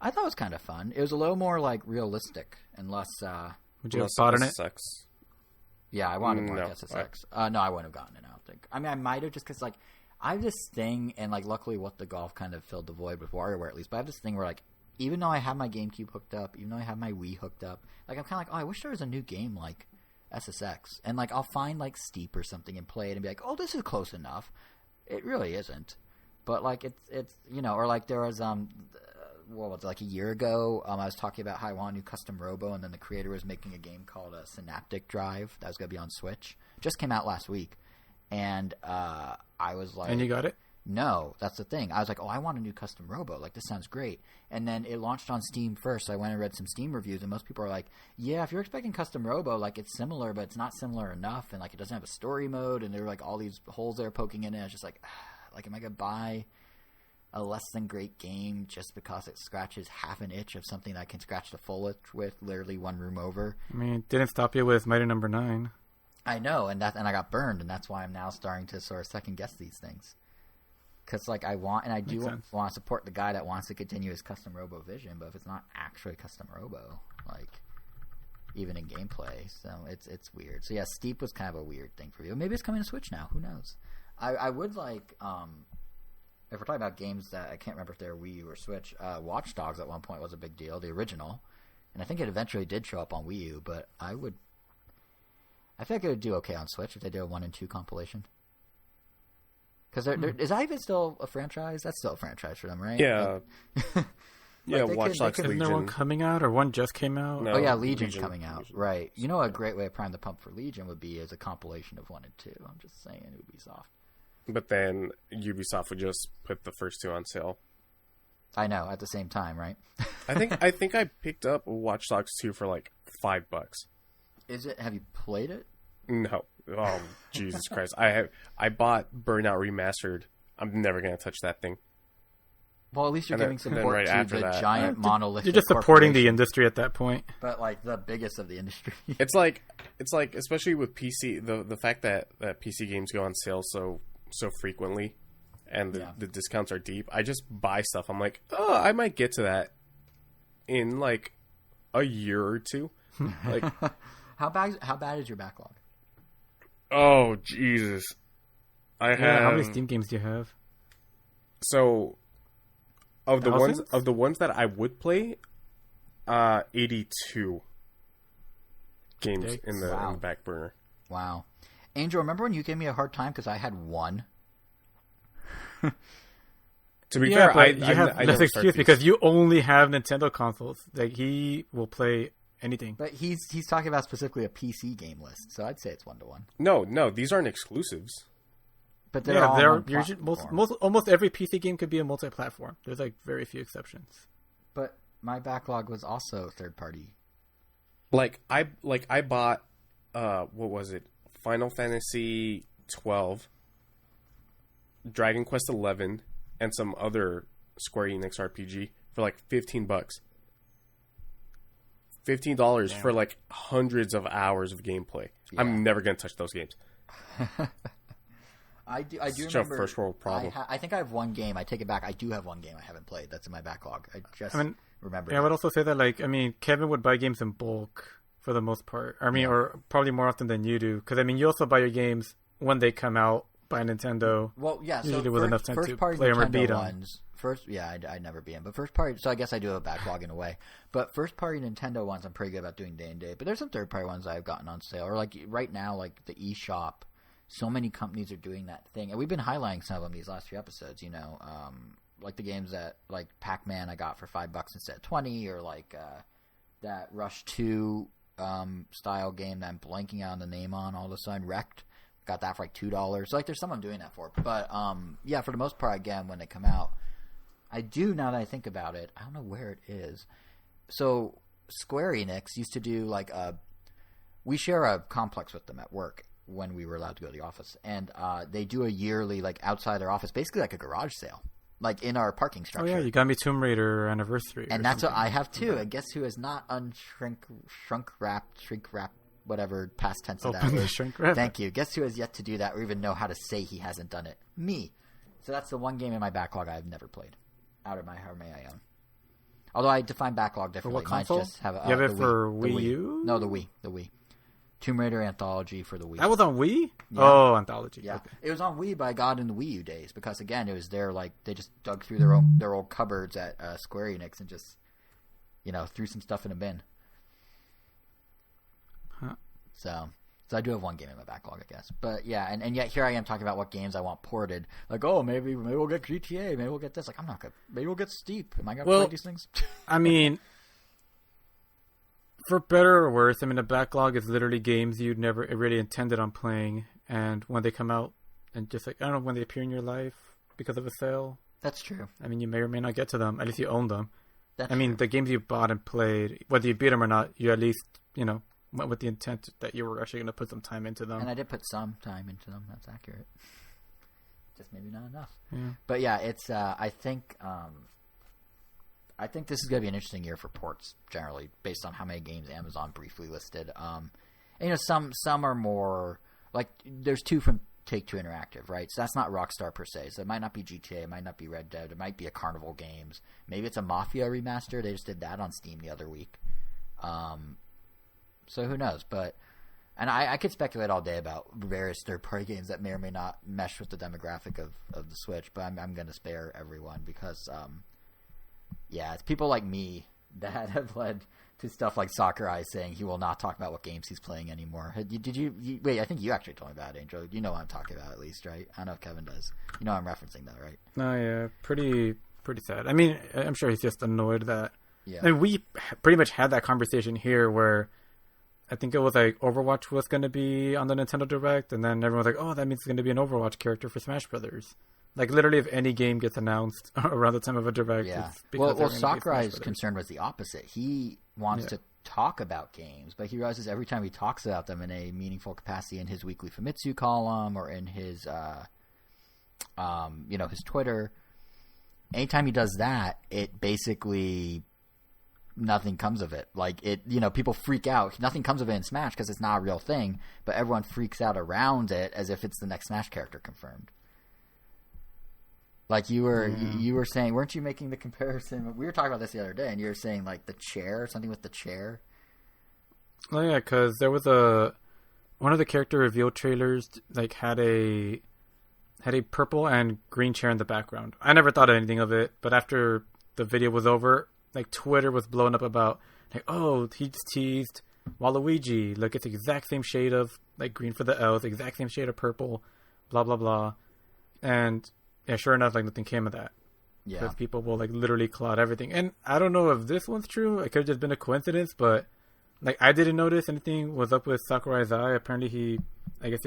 I thought it was kind of fun. It was a little more like realistic and less. Would you have thought in it? Yeah, I wanted more SSX. No, I wouldn't have gotten it. I don't think. I mean, I might have just because like I have this thing, and like luckily, what the golf kind of filled the void with WarioWare at least. But I have this thing where like even though I have my GameCube hooked up, even though I have my Wii hooked up, like I'm kind of like, oh, I wish there was a new game like SSX, and like I'll find like Steep or something and play it and be like, oh, this is close enough. It really isn't, but like it's or like there was what was it, like a year ago, I was talking about how I want a new custom Robo, and then the creator was making a game called Synaptic Drive that was going to be on Switch. Just came out last week. And I was like... And you got it? No, that's the thing. I was like, oh, I want a new custom robo. Like, this sounds great. And then it launched on Steam first, so I went and read some Steam reviews, and most people are like, yeah, if you're expecting custom robo, like, it's similar, but it's not similar enough, and, like, it doesn't have a story mode, and there are, like, all these holes they're poking in it. It's just like, am I going to buy a less than great game just because it scratches half an itch of something I can scratch the full itch with literally one room over? I mean, it didn't stop you with Mighty Number 9. I know, and I got burned, and that's why I'm now starting to sort of second guess these things. Because, like, I want, and I do want to support the guy that wants to continue his custom robo vision, but if it's not actually custom robo, like, even in gameplay, so it's weird. So, yeah, Steep was kind of a weird thing for you. Maybe it's coming to Switch now. Who knows? I would like, if we're talking about games that I can't remember if they're Wii U or Switch, Watch Dogs at one point was a big deal, the original. And I think it eventually did show up on Wii U, but I feel like it would do okay on Switch if they did a 1 and 2 compilation. Because is that even still a franchise? That's still a franchise for them, right? Yeah. Yeah, Watch Dogs Legion. Isn't there one coming out, or one just came out? No, oh, yeah, Legion's coming out. Legion. Right. You know, a great way to prime the pump for Legion would be as a compilation of 1 and 2. I'm just saying, Ubisoft. But then Ubisoft would just put the first 2 on sale. I know, at the same time, right? I think I picked up Watch Dogs 2 for like $5. Is it? Have you played it? No. Oh, Jesus Christ. I bought Burnout Remastered. I'm never going to touch that thing. Well, at least you're giving support to the giant monolithic. You're just supporting the industry at that point. But like the biggest of the industry. It's like especially with PC, the fact that PC games go on sale so frequently, and the discounts are deep. I just buy stuff. I'm like, oh, I might get to that in like a year or two. Like, how bad is your backlog? Oh Jesus! I have. How many Steam games do you have? So, of the ones that I would play, 82 games in the back burner. Wow, Angel, remember when you gave me a hard time because I had 1? To be fair, I have less excuse because you only have Nintendo consoles. Like, he will play anything. But he's talking about specifically a PC game list, so I'd say it's 1-1. No, these aren't exclusives. But they're almost every PC game could be a multi-platform. There's like very few exceptions. But my backlog was also third party. Like I bought what was it? Final Fantasy 12, Dragon Quest 11, and some other Square Enix RPG for like $15. $15 for like hundreds of hours of gameplay. Yeah. I'm never gonna touch those games. I do Such remember. A first world problem. I think I have one game. I take it back. I do have one game I haven't played that's in my backlog. I remember. Yeah, I would also say that Kevin would buy games in bulk for the most part. Or probably more often than you do, because you also buy your games when they come out by Nintendo. Well, yeah. Usually so with enough time to play them or beat them. I'd never beat them. But first party, so I guess I do have a backlog in a way. But first party Nintendo ones, I'm pretty good about doing day and day. But there's some third party ones I've gotten on sale, or like right now, like the eShop. So many companies are doing that thing, and we've been highlighting some of them these last few episodes. You know, like the games that like Pac-Man I got for $5 instead of 20, or like that Rush 2 style game that I'm blanking out on the name on all of a sudden. Wrecked, got that for like $2. So, like there's someone doing that for it. But yeah, for the most part, again, when they come out, I do, now that I think about it, I don't know where it is. So Square Enix used to do like we share a complex with them at work when we were allowed to go to the office, and they do a yearly, like outside their office, basically like a garage sale, like in our parking structure. Oh yeah, you got me Tomb Raider anniversary, and that's what I have too. And guess who has not shrink wrapped, whatever past tense of that is. Shrink wrap. Thank you. Guess who has yet to do that, or even know how to say he hasn't done it? Me. So that's the one game in my backlog I've never played, out of my how many I own. Although I define backlog differently. For what console? Just have, you have it for Wii U? No, the Wii. Tomb Raider Anthology for the Wii. That was on Wii? Yeah. Oh, Anthology. Yeah. Okay. It was on Wii, but I got it in the Wii U days because, again, it was their, like, they just dug through their old cupboards at Square Enix and just, threw some stuff in a bin. Huh. So I do have one game in my backlog, I guess. But, yeah, and yet here I am talking about what games I want ported. Like, oh, maybe we'll get GTA. Maybe we'll get this. Like, I'm not going to. Maybe we'll get Steep. Am I going to play these things? I mean, for better or worse, the backlog is literally games you'd never really intended on playing. and when they come out and just like, I don't know, when they appear in your life because of a sale. That's true. I mean, you may or may not get to them. At least you own them. That's I mean, true. the games you bought and played, whether you beat them or not, you at least, went with the intent that you were actually going to put some time into them. And I did put some time into them. That's accurate. Just maybe not enough. Yeah. But yeah, it's. I think this is going to be an interesting year for ports generally, based on how many games Amazon briefly listed. Some are more like there's two from Take-Two Interactive, right? So that's not Rockstar per se. So it might not be GTA, it might not be Red Dead, it might be a Carnival Games. Maybe it's a Mafia remaster. They just did that on Steam the other week. So who knows? And I could speculate all day about various third-party games that may or may not mesh with the demographic of the Switch, but I'm going to spare everyone because, it's people like me that have led to stuff like Sakurai saying he will not talk about what games he's playing anymore. Did you wait, I think you actually told me about it, Angel. You know what I'm talking about at least, right? I don't know if Kevin does. You know what I'm referencing though, right? No, yeah. Pretty sad. I mean, I'm sure he's just annoyed that... Yeah. I mean, we pretty much had that conversation here where I think it was like Overwatch was going to be on the Nintendo Direct, and then everyone was like, oh, that means it's going to be an Overwatch character for Smash Brothers. Like, literally, if any game gets announced around the time of a Direct, it's because well, Sakurai's concern was the opposite. He wants to talk about games, but he realizes every time he talks about them in a meaningful capacity in his weekly Famitsu column or in his, his Twitter, anytime he does that, it basically nothing comes of it. Like people freak out. Nothing comes of it in Smash because it's not a real thing, but everyone freaks out around it as if it's the next Smash character confirmed. Like you were saying, weren't you making the comparison? We were talking about this the other day, and you were saying like the chair, something with the chair. Oh yeah, because there was one of the character reveal trailers like had a purple and green chair in the background. I never thought anything of it, but after the video was over, like Twitter was blowing up about like, oh, he just teased Waluigi. Look, it's the exact same shade of like green for the L's, exact same shade of purple, blah blah blah, and yeah, sure enough, like nothing came of that. Yeah, because people will like literally cloud everything, and I don't know if this one's true. It could have just been a coincidence, but like I didn't notice anything was up with Sakurai's eye. Apparently, his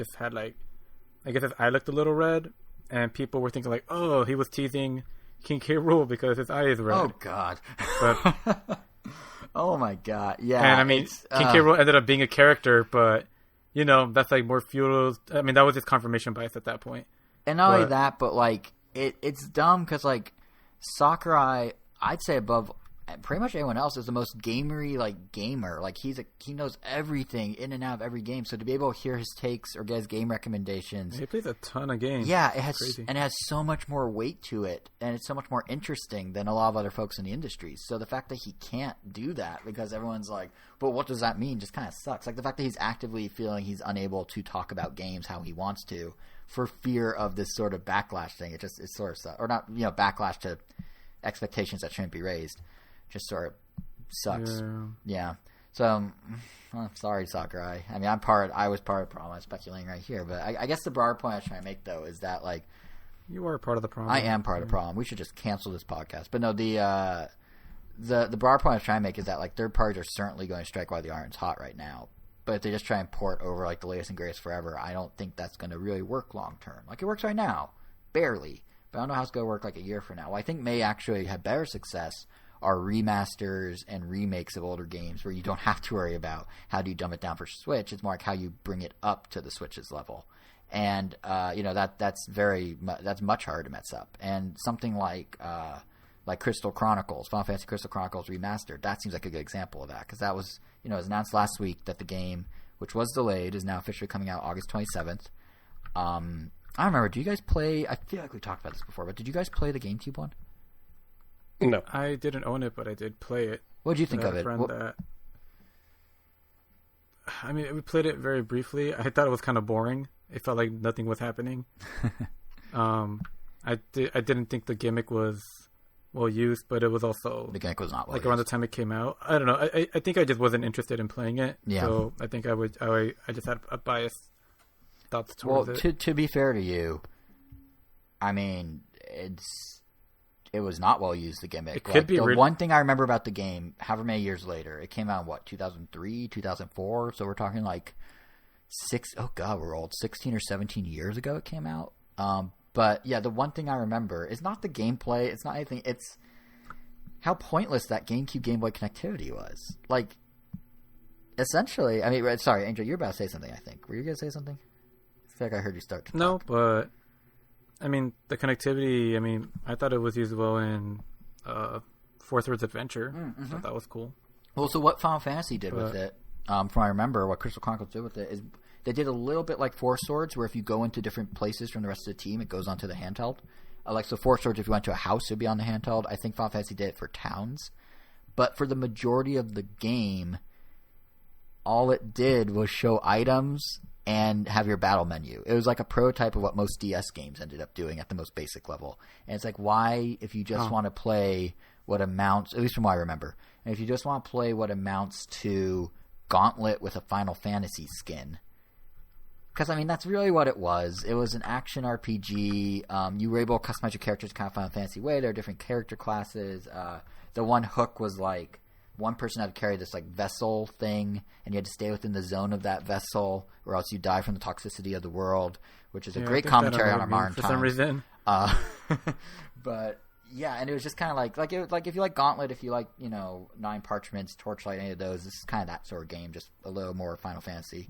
eye looked a little red, and people were thinking like, oh, he was teasing King K. Rool because his eye is red. Oh God! But, oh my God! Yeah, and I mean, King K. Rool ended up being a character, but that's like more fuel. I mean, that was just confirmation bias at that point. And not only that, but like it's dumb because like Sakurai, I'd say above pretty much anyone else, is the most gamery gamer. Like he knows everything in and out of every game. So to be able to hear his takes or get his game recommendations, he plays a ton of games. Yeah, it has so much more weight to it, and it's so much more interesting than a lot of other folks in the industry. So the fact that he can't do that because everyone's like, "But what does that mean?" just kind of sucks. Like the fact that he's actively feeling he's unable to talk about games how he wants to for fear of this sort of backlash thing. It sort of sucks. Or not, backlash to expectations that shouldn't be raised. Just sort of sucks. Yeah. So, sorry, Sakurai. I mean, I was part of the problem. I'm speculating right here. But I guess the broader point I was trying to make, though, is that, like... You are part of the problem. I am part of the problem. We should just cancel this podcast. But no, the broader point I was trying to make is that, like, third parties are certainly going to strike while the iron's hot right now. But if they just try and port over, like, the latest and greatest forever, I don't think that's going to really work long term. Like, it works right now. Barely. But I don't know how it's going to work, like, a year from now. What I think may actually have better success are remasters and remakes of older games where you don't have to worry about how do you dumb it down for Switch. It's more like how you bring it up to the Switch's level. And, that's much harder to mess up. And something like Crystal Chronicles, Final Fantasy Crystal Chronicles Remastered, that seems like a good example of that. Because that was, it was announced last week that the game, which was delayed, is now officially coming out August 27th. I don't remember, do you guys play, I feel like we talked about this before, but did you guys play the GameCube one? No. I didn't own it, but I did play it. What did you think of it? I mean, we played it very briefly. I thought it was kind of boring. It felt like nothing was happening. I didn't think the gimmick was well used, but it was also... The gimmick was not well like used. Around the time it came out. I don't know. I think I just wasn't interested in playing it. Yeah. So I think I just had a biased thoughts towards it. Well, to be fair to you, I mean, it was not well used, the gimmick. It could be one thing I remember about the game, however many years later, it came out in 2003, 2004, so we're talking we're old. 16 or 17 years ago it came out. But yeah, the one thing I remember is not the gameplay. It's not anything. It's how pointless that GameCube Game Boy connectivity was. Like, essentially, I mean, sorry, Angel, you're about to say something, I think. Were you going to say something? I feel like I heard you start to talk. No, but, I mean, the connectivity, I mean, I thought it was used well in Four Swords Adventure. I thought that was cool. Well, so what Final Fantasy did with it, from what I remember, what Crystal Chronicles did with it, is they did a little bit like Four Swords, where if you go into different places from the rest of the team, it goes onto the handheld. So Four Swords, if you went to a house, it would be on the handheld. I think Final Fantasy did it for towns. But for the majority of the game, all it did was show items and have your battle menu. It was like a prototype of what most DS games ended up doing at the most basic level. And it's like, why, if you just want to play what amounts, at least from what I remember, and if you just want to play what amounts to Gauntlet with a Final Fantasy skin, because, I mean, that's really what it was. It was an action RPG. You were able to customize your characters kind of Final Fantasy way. There are different character classes. The one hook was like one person had to carry this like vessel thing, and you had to stay within the zone of that vessel, or else you die from the toxicity of the world, which is a great commentary on our modern times. For some reason. But yeah, and it was just kind of like if you like Gauntlet, if you like, you know, Nine Parchments, Torchlight, any of those, this is kind of that sort of game, just a little more Final Fantasy.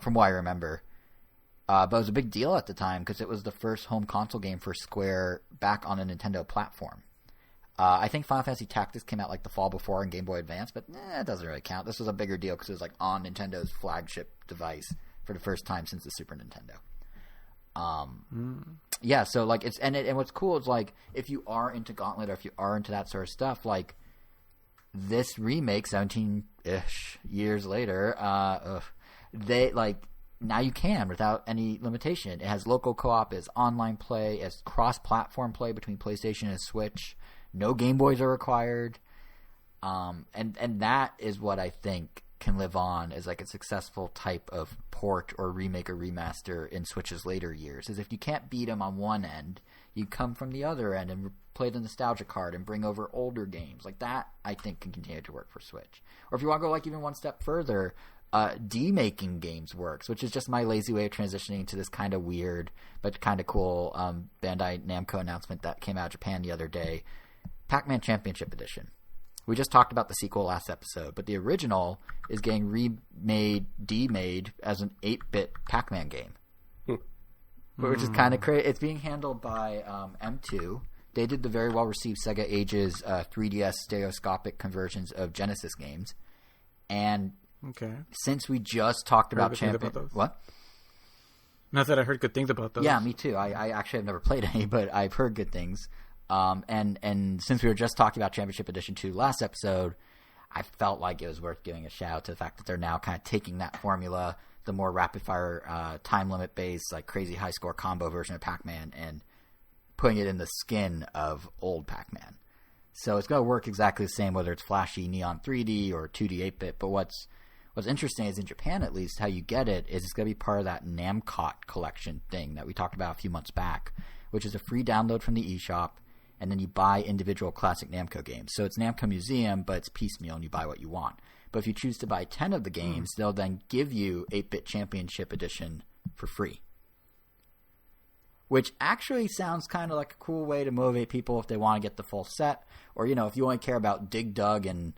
From what I remember. But it was a big deal at the time because it was the first home console game for Square back on a Nintendo platform. I think Final Fantasy Tactics came out like the fall before on Game Boy Advance, but it doesn't really count. This was a bigger deal because it was like on Nintendo's flagship device for the first time since the Super Nintendo. Yeah, so like it's and what's cool is like if you are into Gauntlet or if you are into that sort of stuff, like this remake 17-ish years later, they like now you can without any limitation. It has local co-op, it has online play, it has cross-platform play between PlayStation and Switch. No Game Boys are required, and that is what I think can live on as like a successful type of port or remake or remaster in Switch's later years. Is if you can't beat them on one end, you come from the other end and play the nostalgia card and bring over older games like that. I think can continue to work for Switch. Or if you want to go like even one step further. Demaking games works, which is just my lazy way of transitioning to this kind of weird but kind of cool Bandai Namco announcement that came out of Japan the other day. Pac-Man Championship Edition. We just talked about the sequel last episode, but the original is getting demade as an 8-bit Pac-Man game. Which is kind of crazy. It's being handled by M2. They did the very well-received Sega Ages 3DS stereoscopic conversions of Genesis games. And since we just talked about Champion... What? Not that I heard good things about those. Yeah, me too. I actually have never played any, but I've heard good things. And since we were just talking about Championship Edition 2 last episode, I felt like it was worth giving a shout out to the fact that they're now kind of taking that formula, the more rapid-fire, time limit-based, like crazy high-score combo version of Pac-Man, and putting it in the skin of old Pac-Man. So it's going to work exactly the same, whether it's flashy neon 3D or 2D 8-bit, but what's interesting is in Japan, at least, how you get it is it's going to be part of that Namcot Collection thing that we talked about a few months back, which is a free download from the eShop, and then you buy individual classic Namco games. So it's Namco Museum, but it's piecemeal, and you buy what you want. But if you choose to buy 10 of the games, they'll then give you 8-Bit Championship Edition for free. Which actually sounds kind of like a cool way to motivate people if they want to get the full set. Or, you know, if you only care about Dig Dug and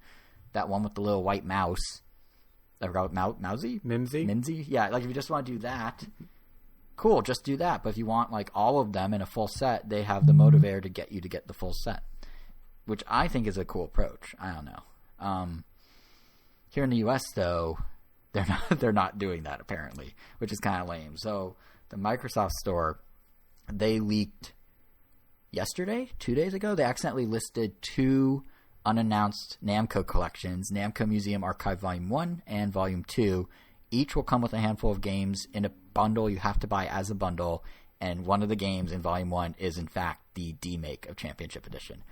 that one with the little white mouse. I forgot Mousy? Mimsy? Yeah, like if you just want to do that, cool, just do that. But if you want like all of them in a full set, they have the motivator to get you to get the full set. Which I think is a cool approach. I don't know. Here in the US though, they're not doing that apparently, which is kind of lame. So the Microsoft Store, they leaked yesterday, 2 days ago, they accidentally listed 2 unannounced Namco collections, Namco Museum Archive Volume 1 and Volume 2. Each will come with a handful of games in a bundle you have to buy as a bundle, and one of the games in Volume 1 is in fact the demake of Championship Edition.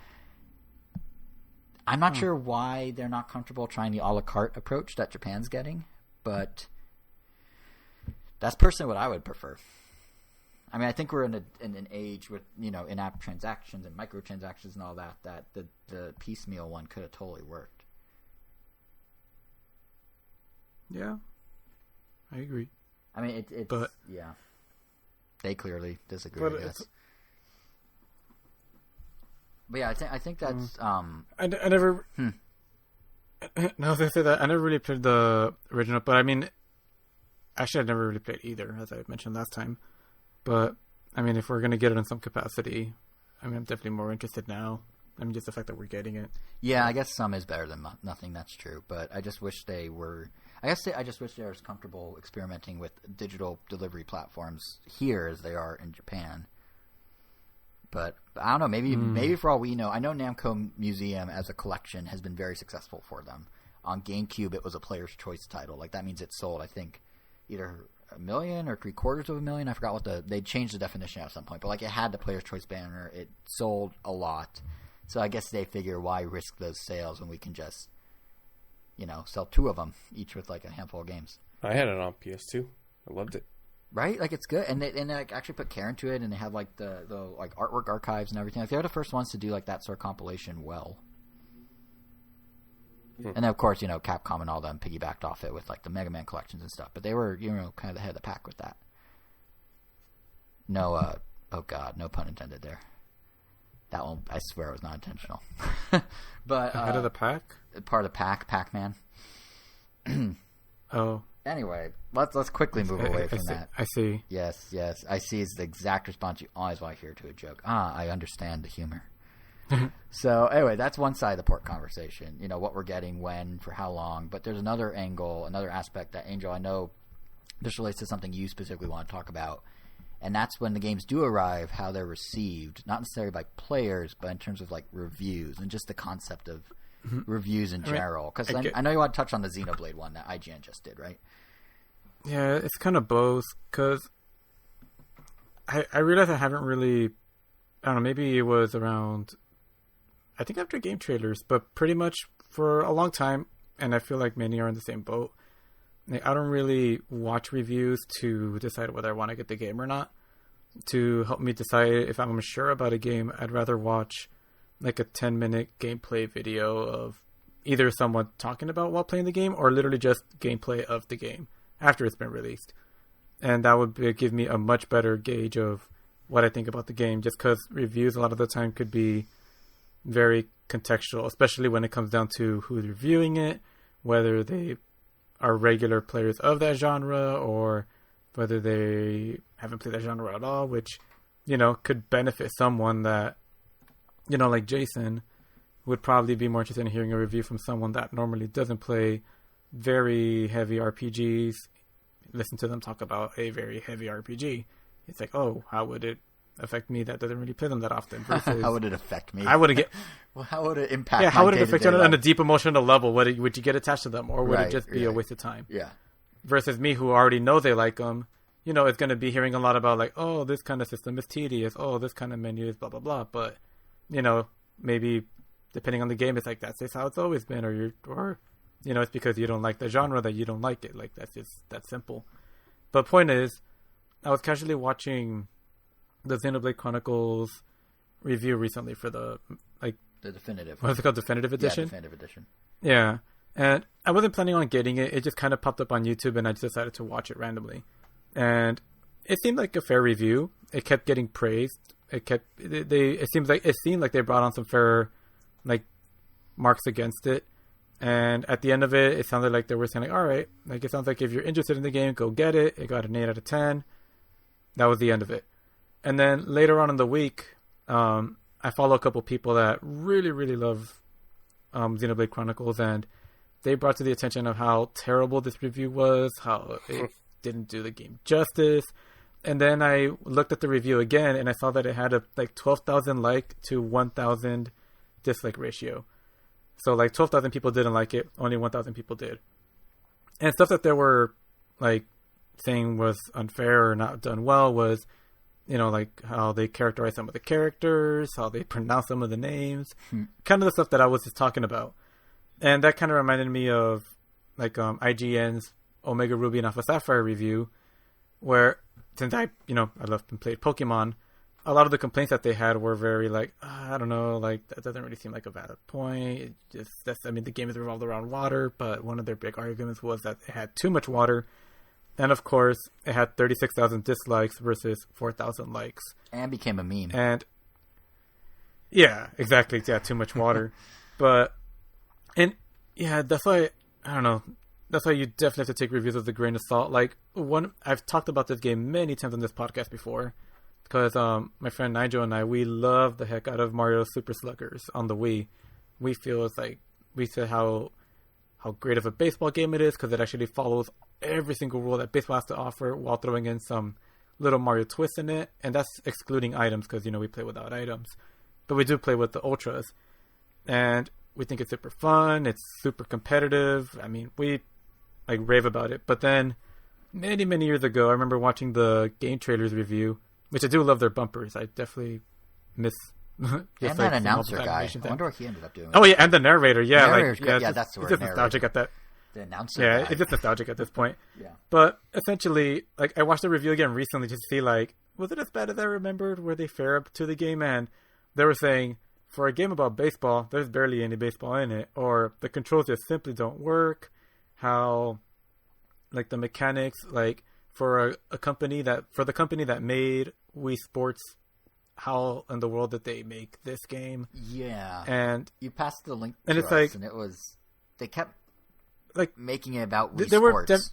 I'm not sure why they're not comfortable trying the a la carte approach that Japan's getting, but that's personally what I would prefer. I mean, I think we're in an age with, you know, in-app transactions and microtransactions and all that the piecemeal one could have totally worked. Yeah, I agree. I mean, it's but, yeah. They clearly disagree, I guess. But yeah, I think that's I never. No, they say that I never really played the original, but I mean, actually, I never really played either, as I mentioned last time. But I mean, if we're gonna get it in some capacity, I mean, I'm definitely more interested now. I mean, just the fact that we're getting it. Yeah, I guess some is better than nothing. That's true, but I just wish they were. I just wish they were as comfortable experimenting with digital delivery platforms here as they are in Japan. But I don't know. Maybe for all we know, I know Namco Museum as a collection has been very successful for them. On GameCube, it was a player's choice title. Like that means it sold, I think, either 1 million or 750,000. I forgot what they changed the definition at some point. But like it had the player's choice banner. It sold a lot. So I guess they figure why risk those sales when we can just, sell 2 of them each with like a handful of games. I had it on PS2. I loved it. Right, like it's good, and they like actually put care into it, and they have like the like artwork archives and everything. Like they're the first ones to do like that sort of compilation well. And then of course Capcom and all them piggybacked off it with like the Mega Man collections and stuff. But they were kind of the head of the pack with that. No, oh god, no pun intended there. That one I swear was not intentional. But head of the pack, part of the pack, Pac-Man. Oh. Anyway, let's quickly move away from that. I see. Yes. I see is the exact response you always want to hear to a joke. I understand the humor. So anyway, that's one side of the port conversation. What we're getting, when, for how long. But there's another angle, another aspect that, Angel, I know this relates to something you specifically want to talk about. And that's when the games do arrive, how they're received, not necessarily by players, but in terms of like reviews and just the concept of reviews in general. Because I know you want to touch on the Xenoblade one that IGN just did, right? Yeah, it's kind of both, because I realize I haven't really, I don't know, maybe it was around, I think after game trailers, but pretty much for a long time, and I feel like many are in the same boat, I don't really watch reviews to decide whether I want to get the game or not. To help me decide if I'm sure about a game, I'd rather watch like a 10-minute gameplay video of either someone talking about while playing the game or literally just gameplay of the game after it's been released. And that would give me a much better gauge of what I think about the game, just because reviews a lot of the time could be very contextual, especially when it comes down to who's reviewing it, whether they are regular players of that genre or whether they haven't played that genre at all, which, could benefit someone that, like Jason, would probably be more interested in hearing a review from someone that normally doesn't play very heavy RPGs. Listen to them talk about a very heavy RPG. It's like, oh, how would it affect me that doesn't really play them that often? Versus, how would it affect me? I wouldn't get. Well, how would it impact? Yeah, how would it affect you on a deep emotional level? Would you get attached to them, or would it just be a waste of time? Yeah. Versus me, who already know they like them, it's going to be hearing a lot about like, oh, this kind of system is tedious. Oh, this kind of menu is blah blah blah. But maybe depending on the game, it's like that's just how it's always been, or it's because you don't like the genre that you don't like it. Like that's just that simple. But point is, I was casually watching the Xenoblade Chronicles review recently for the definitive. What's it called? Definitive edition? Yeah, definitive edition. Yeah. And I wasn't planning on getting it. It just kind of popped up on YouTube and I just decided to watch it randomly. And it seemed like a fair review. It kept getting praised. It seemed like they brought on some fair marks against it. And at the end of it, it sounded like they were saying, all right, it sounds like if you're interested in the game, go get it. It got an 8 out of 10. That was the end of it. And then later on in the week, I follow a couple people that really, really love Xenoblade Chronicles, and they brought to the attention of how terrible this review was, how it didn't do the game justice. And then I looked at the review again, and I saw that it had a 12,000 like to 1,000 dislike ratio. So 12,000 people didn't like it, only 1,000 people did. And stuff that they were saying was unfair or not done well was, how they characterize some of the characters, how they pronounce some of the names, kind of the stuff that I was just talking about. And that kind of reminded me of IGN's Omega Ruby and Alpha Sapphire review, where since I love and played Pokemon, a lot of the complaints that they had were very I don't know, that doesn't really seem like a valid point. The game is revolved around water, but one of their big arguments was that it had too much water. And of course, it had 36,000 dislikes versus 4,000 likes. And became a meme. And yeah, exactly. Yeah, too much water. And yeah, that's why, I don't know. That's why you definitely have to take reviews with a grain of salt. Like, I've talked about this game many times on this podcast before. Because my friend Nigel and I, we love the heck out of Mario Super Sluggers on the Wii. We feel it's like, we said how great of a baseball game it is because it actually follows every single rule that baseball has to offer while throwing in some little Mario twists in it. And that's excluding items because, we play without items. But we do play with the Ultras. And we think it's super fun. It's super competitive. I mean, we rave about it. But then many, many years ago, I remember watching the Game Trailers review, which I do love their bumpers. I definitely miss... and that announcer guy. I wonder what he ended up doing. Oh, yeah, and the narrator. Yeah, that's the word. It's just nostalgic at that. The announcer guy. It's just nostalgic at this point. Yeah. But essentially, I watched the review again recently just to see, was it as bad as I remembered? Were they fair up to the game? And they were saying, for a game about baseball, there's barely any baseball in it. Or the controls just simply don't work. How, the mechanics, for the company that made Wii Sports, how in the world did they make this game? Yeah. And you passed the link to us, and it was... They kept making it about Wii Sports.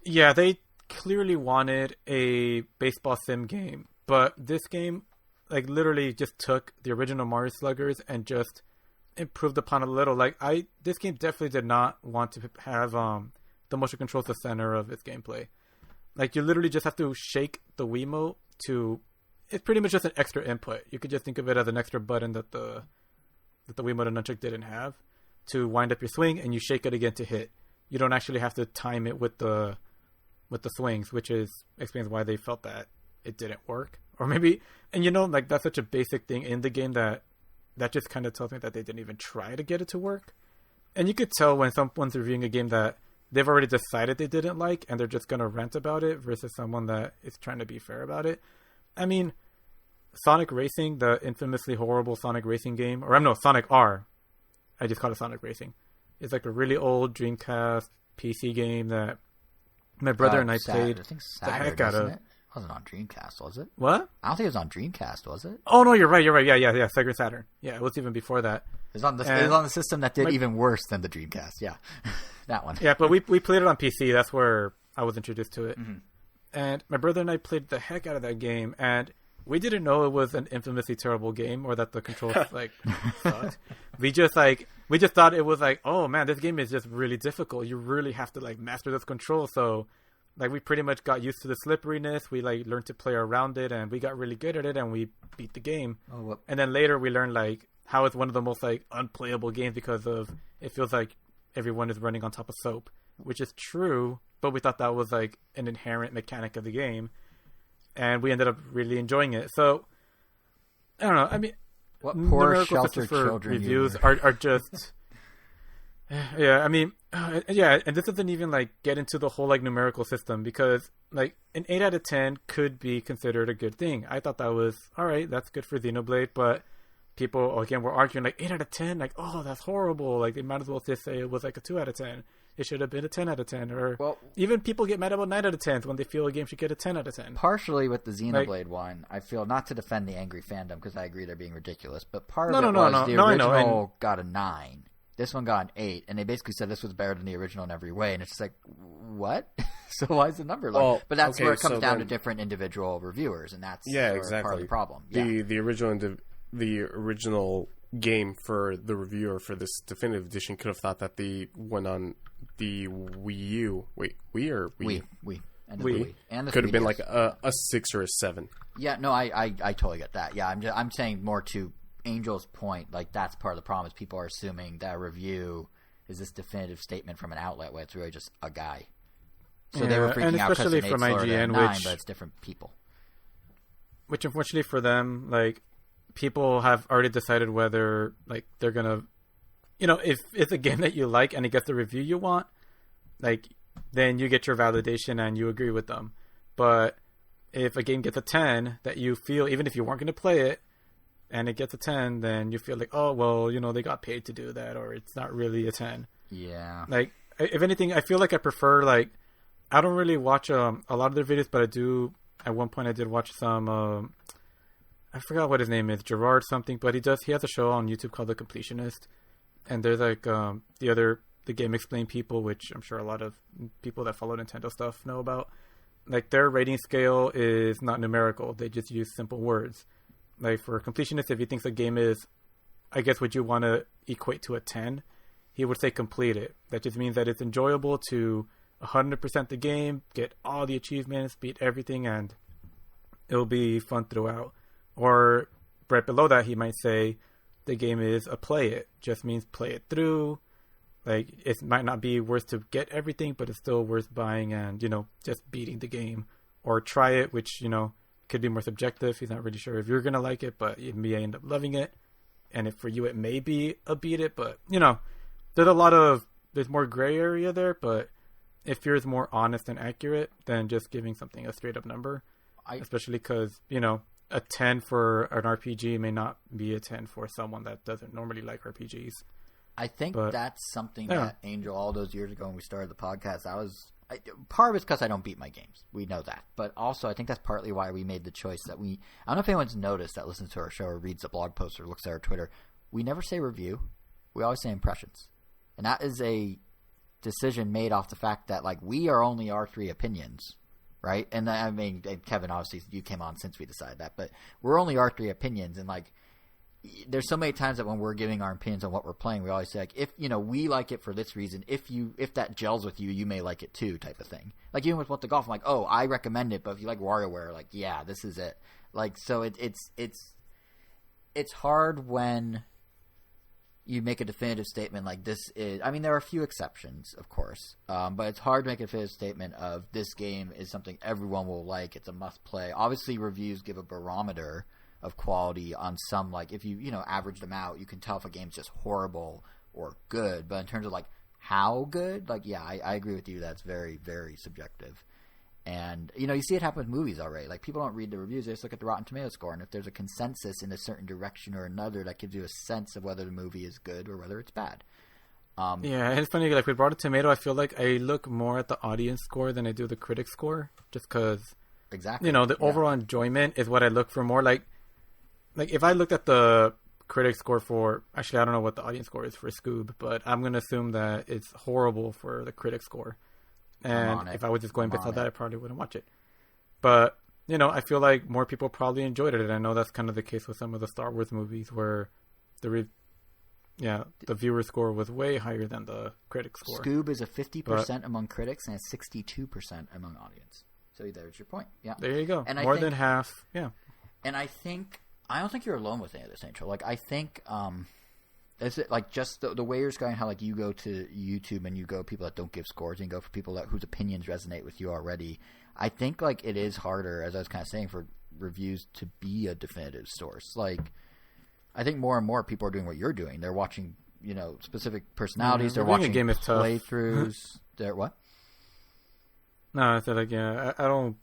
They clearly wanted a baseball sim game. But this game, literally just took the original Mario Sluggers and just improved upon a little. This game definitely did not want to have the motion controls the center of its gameplay. You literally just have to shake the Wiimote to... It's pretty much just an extra input. You could just think of it as an extra button that the Wiimote and Nunchuk didn't have to wind up your swing, and you shake it again to hit. You don't actually have to time it with the swings, which explains why they felt that it didn't work. Or maybe, and that's such a basic thing in the game that just kind of tells me that they didn't even try to get it to work. And you could tell when someone's reviewing a game that they've already decided they didn't like, and they're just going to rant about it versus someone that is trying to be fair about it. I mean, Sonic Racing, the infamously horrible Sonic Racing game, Sonic R. I just call it Sonic Racing. It's a really old Dreamcast PC game that my brother and I played the heck out of. It wasn't on Dreamcast, was it? What? I don't think it was on Dreamcast, was it? Oh, no, you're right. Yeah, Sega Saturn. Yeah, it was even before that. It was on the system that did even worse than the Dreamcast, yeah. That one. Yeah, but we played it on PC. That's where I was introduced to it. Mm-hmm. And my brother and I played the heck out of that game, and we didn't know it was an infamously terrible game or that the controls sucked. We just thought it was oh man, this game is just really difficult. You really have to master this control. So we pretty much got used to the slipperiness. We learned to play around it, and we got really good at it, and we beat the game. And then later we learned how it's one of the most unplayable games because of it feels like everyone is running on top of soap, which is true. But we thought that was an inherent mechanic of the game. And we ended up really enjoying it. So, I don't know. I mean, what poor sheltered children reviews are just... Yeah, I mean... yeah, and this doesn't even, get into the whole, numerical system. Because, an 8 out of 10 could be considered a good thing. I thought that was, alright, that's good for Xenoblade. But people, again, were arguing, 8 out of 10? Oh, that's horrible. They might as well just say it was, a 2 out of 10. It should have been a 10 out of 10. Or even people get mad about 9 out of 10 when they feel a game should get a 10 out of 10. Partially with the Xenoblade one, I feel, not to defend the angry fandom, because I agree they're being ridiculous, but part of it was the original got a 9. This one got an 8, and they basically said this was better than the original in every way, and it's just what? So why is the number low? But that's where it comes down to different individual reviewers, and that's part of the problem. The original game for the reviewer for this definitive edition could have thought that the one on the Wii U, Wii or Wii? Wii. And the Wii. And the could have been a 6 or a 7. Yeah, no, I totally get that. Yeah, I'm saying more to Angel's point, that's part of the problem is people are assuming that a review is this definitive statement from an outlet where it's really just a guy. So they were freaking out because it's from IGN, 9, but it's different people. Which unfortunately for them, people have already decided whether they're gonna, if it's a game that you like and it gets the review you want, then you get your validation and you agree with them. But if a game gets a 10 that you feel, even if you weren't going to play it, and it gets a 10, then you feel oh well, they got paid to do that, or it's not really a 10. Yeah. If anything, I feel I prefer I don't really watch a lot of their videos, but I do. At one point, I did watch some. I forgot what his name is, Gerard something, but he has a show on YouTube called The Completionist, and there's like the Game Explain people, which I'm sure a lot of people that follow Nintendo stuff know about. Like their rating scale is not numerical; they just use simple words. Like for Completionist, if he thinks a game is, I guess, would you want to equate to a 10? He would say complete it. That just means that it's enjoyable to 100% the game, get all the achievements, beat everything, and it'll be fun throughout. Or right below that, he might say the game is a play it. Just means play it through. Like, it might not be worth to get everything, but it's still worth buying and, just beating the game. Or try it, which, could be more subjective. He's not really sure if you're going to like it, but you may end up loving it. And if for you it may be a beat it, but, there's more gray area there, but it feels more honest and accurate than just giving something a straight up number. Especially because, a 10 for an RPG may not be a 10 for someone that doesn't normally like RPGs. I think that's something that Angel, all those years ago when we started the podcast, part of it's because I don't beat my games. We know that. But also, I think that's partly why we made the choice that I don't know if anyone's noticed that listens to our show or reads the blog post or looks at our Twitter. We never say review. We always say impressions. And that is a decision made off the fact that, like, we are only our three opinions, right? And I mean, Kevin, obviously, you came on since we decided that. But we're only our three opinions. And, like, there's so many times that when we're giving our opinions on what we're playing, we always say, like, if we like it for this reason, if that gels with you, you may like it too, type of thing. Like even with What the Golf, I'm like, oh, I recommend it, but if you like WarioWare, like, yeah, this is it. Like, so it's hard when you make a definitive statement like this is. I mean, there are a few exceptions, of course, but it's hard to make a definitive statement of this game is something everyone will like. It's a must play. Obviously, reviews give a barometer of quality on some, like, if you average them out, you can tell if a game's just horrible or good. But in terms of, like, how good, like, yeah, I agree with you. That's very, very subjective. And, you see it happen with movies already. Like, people don't read the reviews. They just look at the Rotten Tomatoes score. And if there's a consensus in a certain direction or another, that gives you a sense of whether the movie is good or whether it's bad. Yeah, it's funny. Like, with Rotten Tomato, I feel like I look more at the audience score than I do the critic score. Just because, exactly, the overall enjoyment is what I look for more. Like, if I looked at the critic score for... Actually, I don't know what the audience score is for Scoob, but I'm going to assume that it's horrible for the critic score. And if I was just going based on that, I probably wouldn't watch it. But, I feel like more people probably enjoyed it. And I know that's kind of the case with some of the Star Wars movies where the viewer score was way higher than the critic score. Scoob is a 50% among critics and a 62% among audience. So there's your point. Yeah. There you go. And more than half. Yeah. And I don't think you're alone with any of this, Angel. Like, I think, is it like just the way you're going, how like you go to YouTube and you go people that don't give scores and you go for people whose opinions resonate with you already. I think like it is harder, as I was kind of saying, for reviews to be a definitive source. Like, I think more and more people are doing what you're doing. They're watching, specific personalities. They're watching game is playthroughs. They're what? No, I said like, yeah, I don't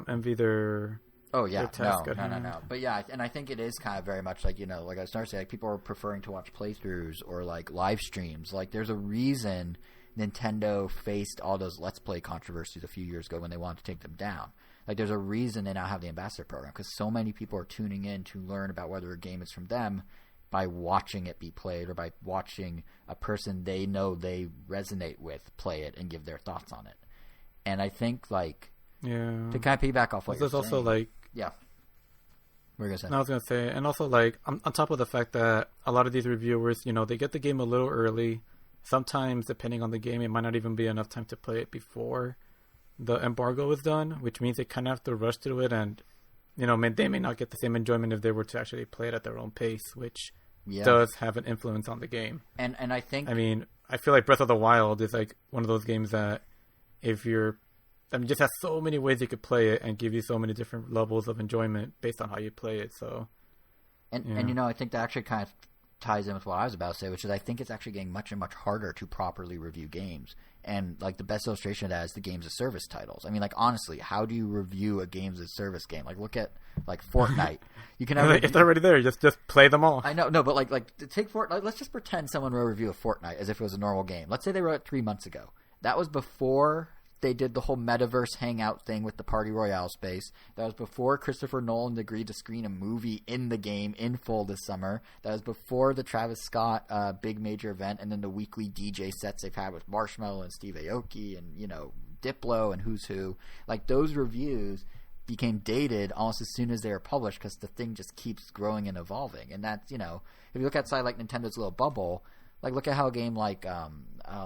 envy their. Oh yeah, no. But yeah, and I think it is kind of very much like, like I started saying, like people are preferring to watch playthroughs or like live streams. Like there's a reason Nintendo faced all those Let's Play controversies a few years ago when they wanted to take them down. Like there's a reason they now have the ambassador program, because so many people are tuning in to learn about whether a game is from them by watching it be played or by watching a person they know they resonate with play it and give their thoughts on it. And I think like to kind of piggyback off what you're saying. Also like yeah. What were you gonna say? I was gonna say, and also like on top of the fact that a lot of these reviewers, they get the game a little early. Sometimes, depending on the game, it might not even be enough time to play it before the embargo is done, which means they kind of have to rush through it, and they may not get the same enjoyment if they were to actually play it at their own pace, which does have an influence on the game. And I think, I mean, I feel like Breath of the Wild is like one of those games that just has so many ways you could play it and give you so many different levels of enjoyment based on how you play it. So, and I think that actually kind of ties in with what I was about to say, which is I think it's actually getting much and much harder to properly review games. And like the best illustration of that is the games as service titles. I mean, like honestly, how do you review a games as service game? Like look at like Fortnite. You can have it's already there. Just play them all. I know, no, but like take Fortnite. Let's just pretend someone wrote a review of Fortnite as if it was a normal game. Let's say they wrote it 3 months ago. That was before they did the whole metaverse hangout thing with the Party Royale space. That was before Christopher Nolan agreed to screen a movie in the game in full this summer. That was before the Travis Scott big major event, and then the weekly DJ sets they've had with Marshmello and Steve Aoki and, Diplo and Who's Who. Like, those reviews became dated almost as soon as they were published because the thing just keeps growing and evolving. And that's, if you look outside like Nintendo's little bubble, like look at how a game like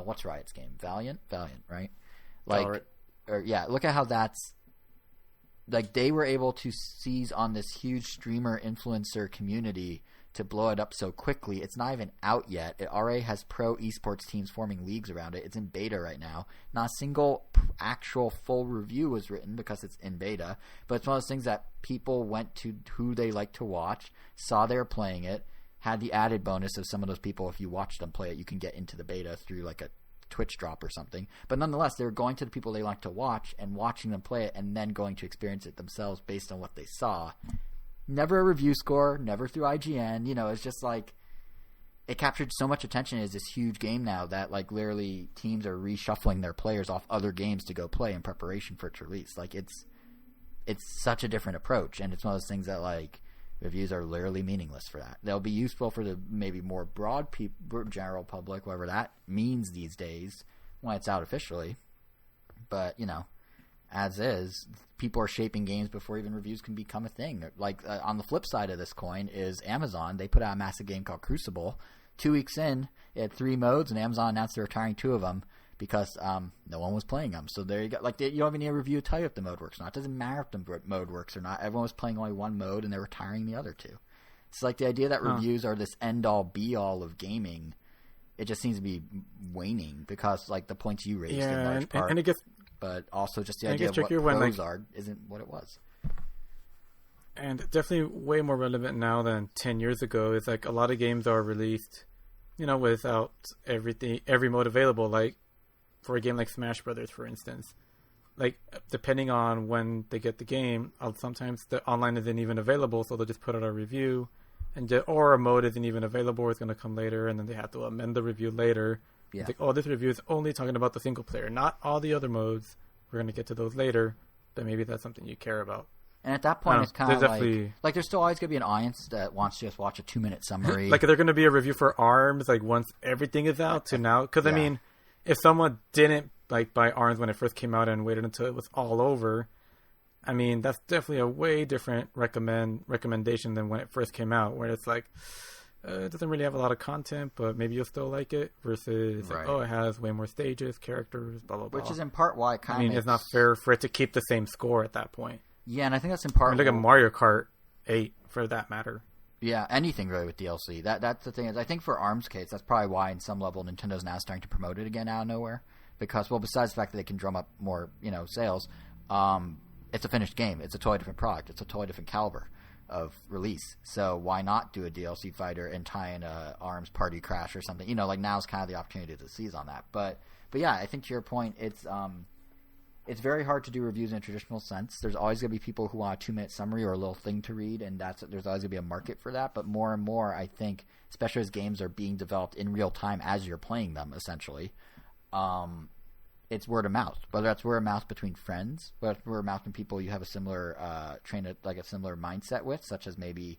what's Riot's game? Valiant, right? Like, look at how that's like they were able to seize on this huge streamer influencer community to blow it up so quickly. It's not even out yet. It already has pro esports teams forming leagues around it. It's in beta right now. Not a single actual full review was written because it's in beta, but it's one of those things that people went to who they like to watch, saw they were playing it, had the added bonus of some of those people, if you watch them play it, you can get into the beta through like a Twitch drop or something. But nonetheless, they were going to the people they like to watch and watching them play it and then going to experience it themselves based on what they saw. Never a review score, never through IGN. It's just like it captured so much attention as this huge game now that like literally teams are reshuffling their players off other games to go play in preparation for its release. Like it's such a different approach, and it's one of those things that like reviews are literally meaningless for that. They'll be useful for the maybe more broad general public, whatever that means these days when it's out officially. But, as is, people are shaping games before even reviews can become a thing. Like, on the flip side of this coin is Amazon. They put out a massive game called Crucible. 2 weeks in, it had 3 modes, and Amazon announced they're retiring 2 of them because no one was playing them. So there you go. Like, you don't even need a review to tell you if the mode works or not. It doesn't matter if the mode works or not. Everyone was playing only one mode, and they're retiring the other 2. It's like the idea that reviews are this end-all, be-all of gaming. It just seems to be waning because, like, the points you raised in large part. And it gets, but also just the idea of what pros are isn't what it was. And definitely way more relevant now than 10 years ago. It's like a lot of games are released, without every mode available. Like, for a game like Smash Brothers, for instance, like depending on when they get the game, sometimes the online isn't even available, so they'll just put out a review, or a mode isn't even available, it's going to come later, and then they have to amend the review later. Yeah. It's like, this review is only talking about the single player, not all the other modes. We're going to get to those later, but maybe that's something you care about. And at that point, it's kind of like there's still always going to be an audience that wants to just watch a 2-minute summary. Like, they're going to be a review for ARMS, like once everything is out to now, because I mean, if someone didn't like buy ARMS when it first came out and waited until it was all over, I mean, that's definitely a way different recommendation than when it first came out, where it's like, it doesn't really have a lot of content, but maybe you'll still like it, versus like, it has way more stages, characters, blah, blah, blah. Which is in part why it's not fair for it to keep the same score at that point. Yeah, and I think that's in part... look at Mario Kart 8, for that matter. Yeah, anything really with DLC. That's the thing. Is I think for ARMS case, that's probably why, in some level, Nintendo's now starting to promote it again out of nowhere. Because, well, besides the fact that they can drum up more, sales, it's a finished game. It's a totally different product. It's a totally different caliber of release. So why not do a DLC fighter and tie in a ARMS Party Crash or something? Like, now's kind of the opportunity to seize on that. But yeah, I think to your point, it's very hard to do reviews in a traditional sense. There's always going to be people who want a 2-minute summary or a little thing to read, and there's always going to be a market for that. But more and more, I think, especially as games are being developed in real time as you're playing them, essentially, it's word of mouth. Whether that's word of mouth between friends, whether it's word of mouth from people you have a similar a similar mindset with, such as maybe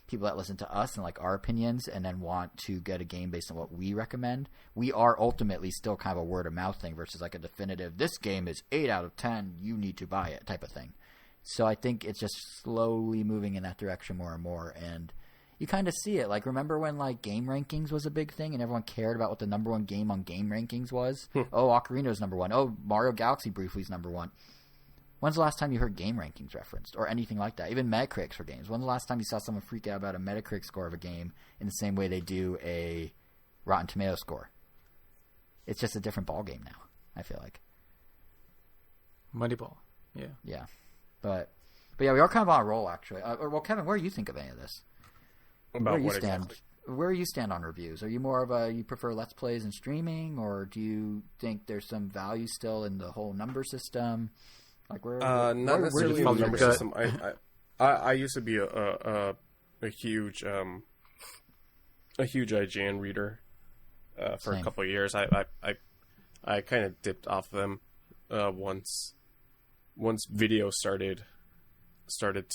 people that listen to us and like our opinions and then want to get a game based on what we recommend. We are ultimately still kind of a word of mouth thing versus like a definitive, this game is 8 out of 10, you need to buy it type of thing. So I think it's just slowly moving in that direction more and more, and you kind of see it. Like, remember when like game rankings was a big thing and everyone cared about what the number one game on game rankings was? Oh, Ocarina's number 1. Oh, Mario Galaxy briefly is number 1. When's the last time you heard game rankings referenced or anything like that? Even Metacritics for games. When's the last time you saw someone freak out about a Metacritic score of a game in the same way they do a Rotten Tomato score? It's just a different ballgame now, I feel like. Moneyball. Yeah. Yeah. But yeah, we are kind of on a roll, actually. Well, Kevin, where do you think of any of this? About what exactly? Where do you stand on reviews? Are you more of you prefer Let's Plays and streaming, or do you think there's some value still in the whole number system? Like not necessarily in the number system. I used to be a huge IGN reader for a couple of years. I kind of dipped off them once video started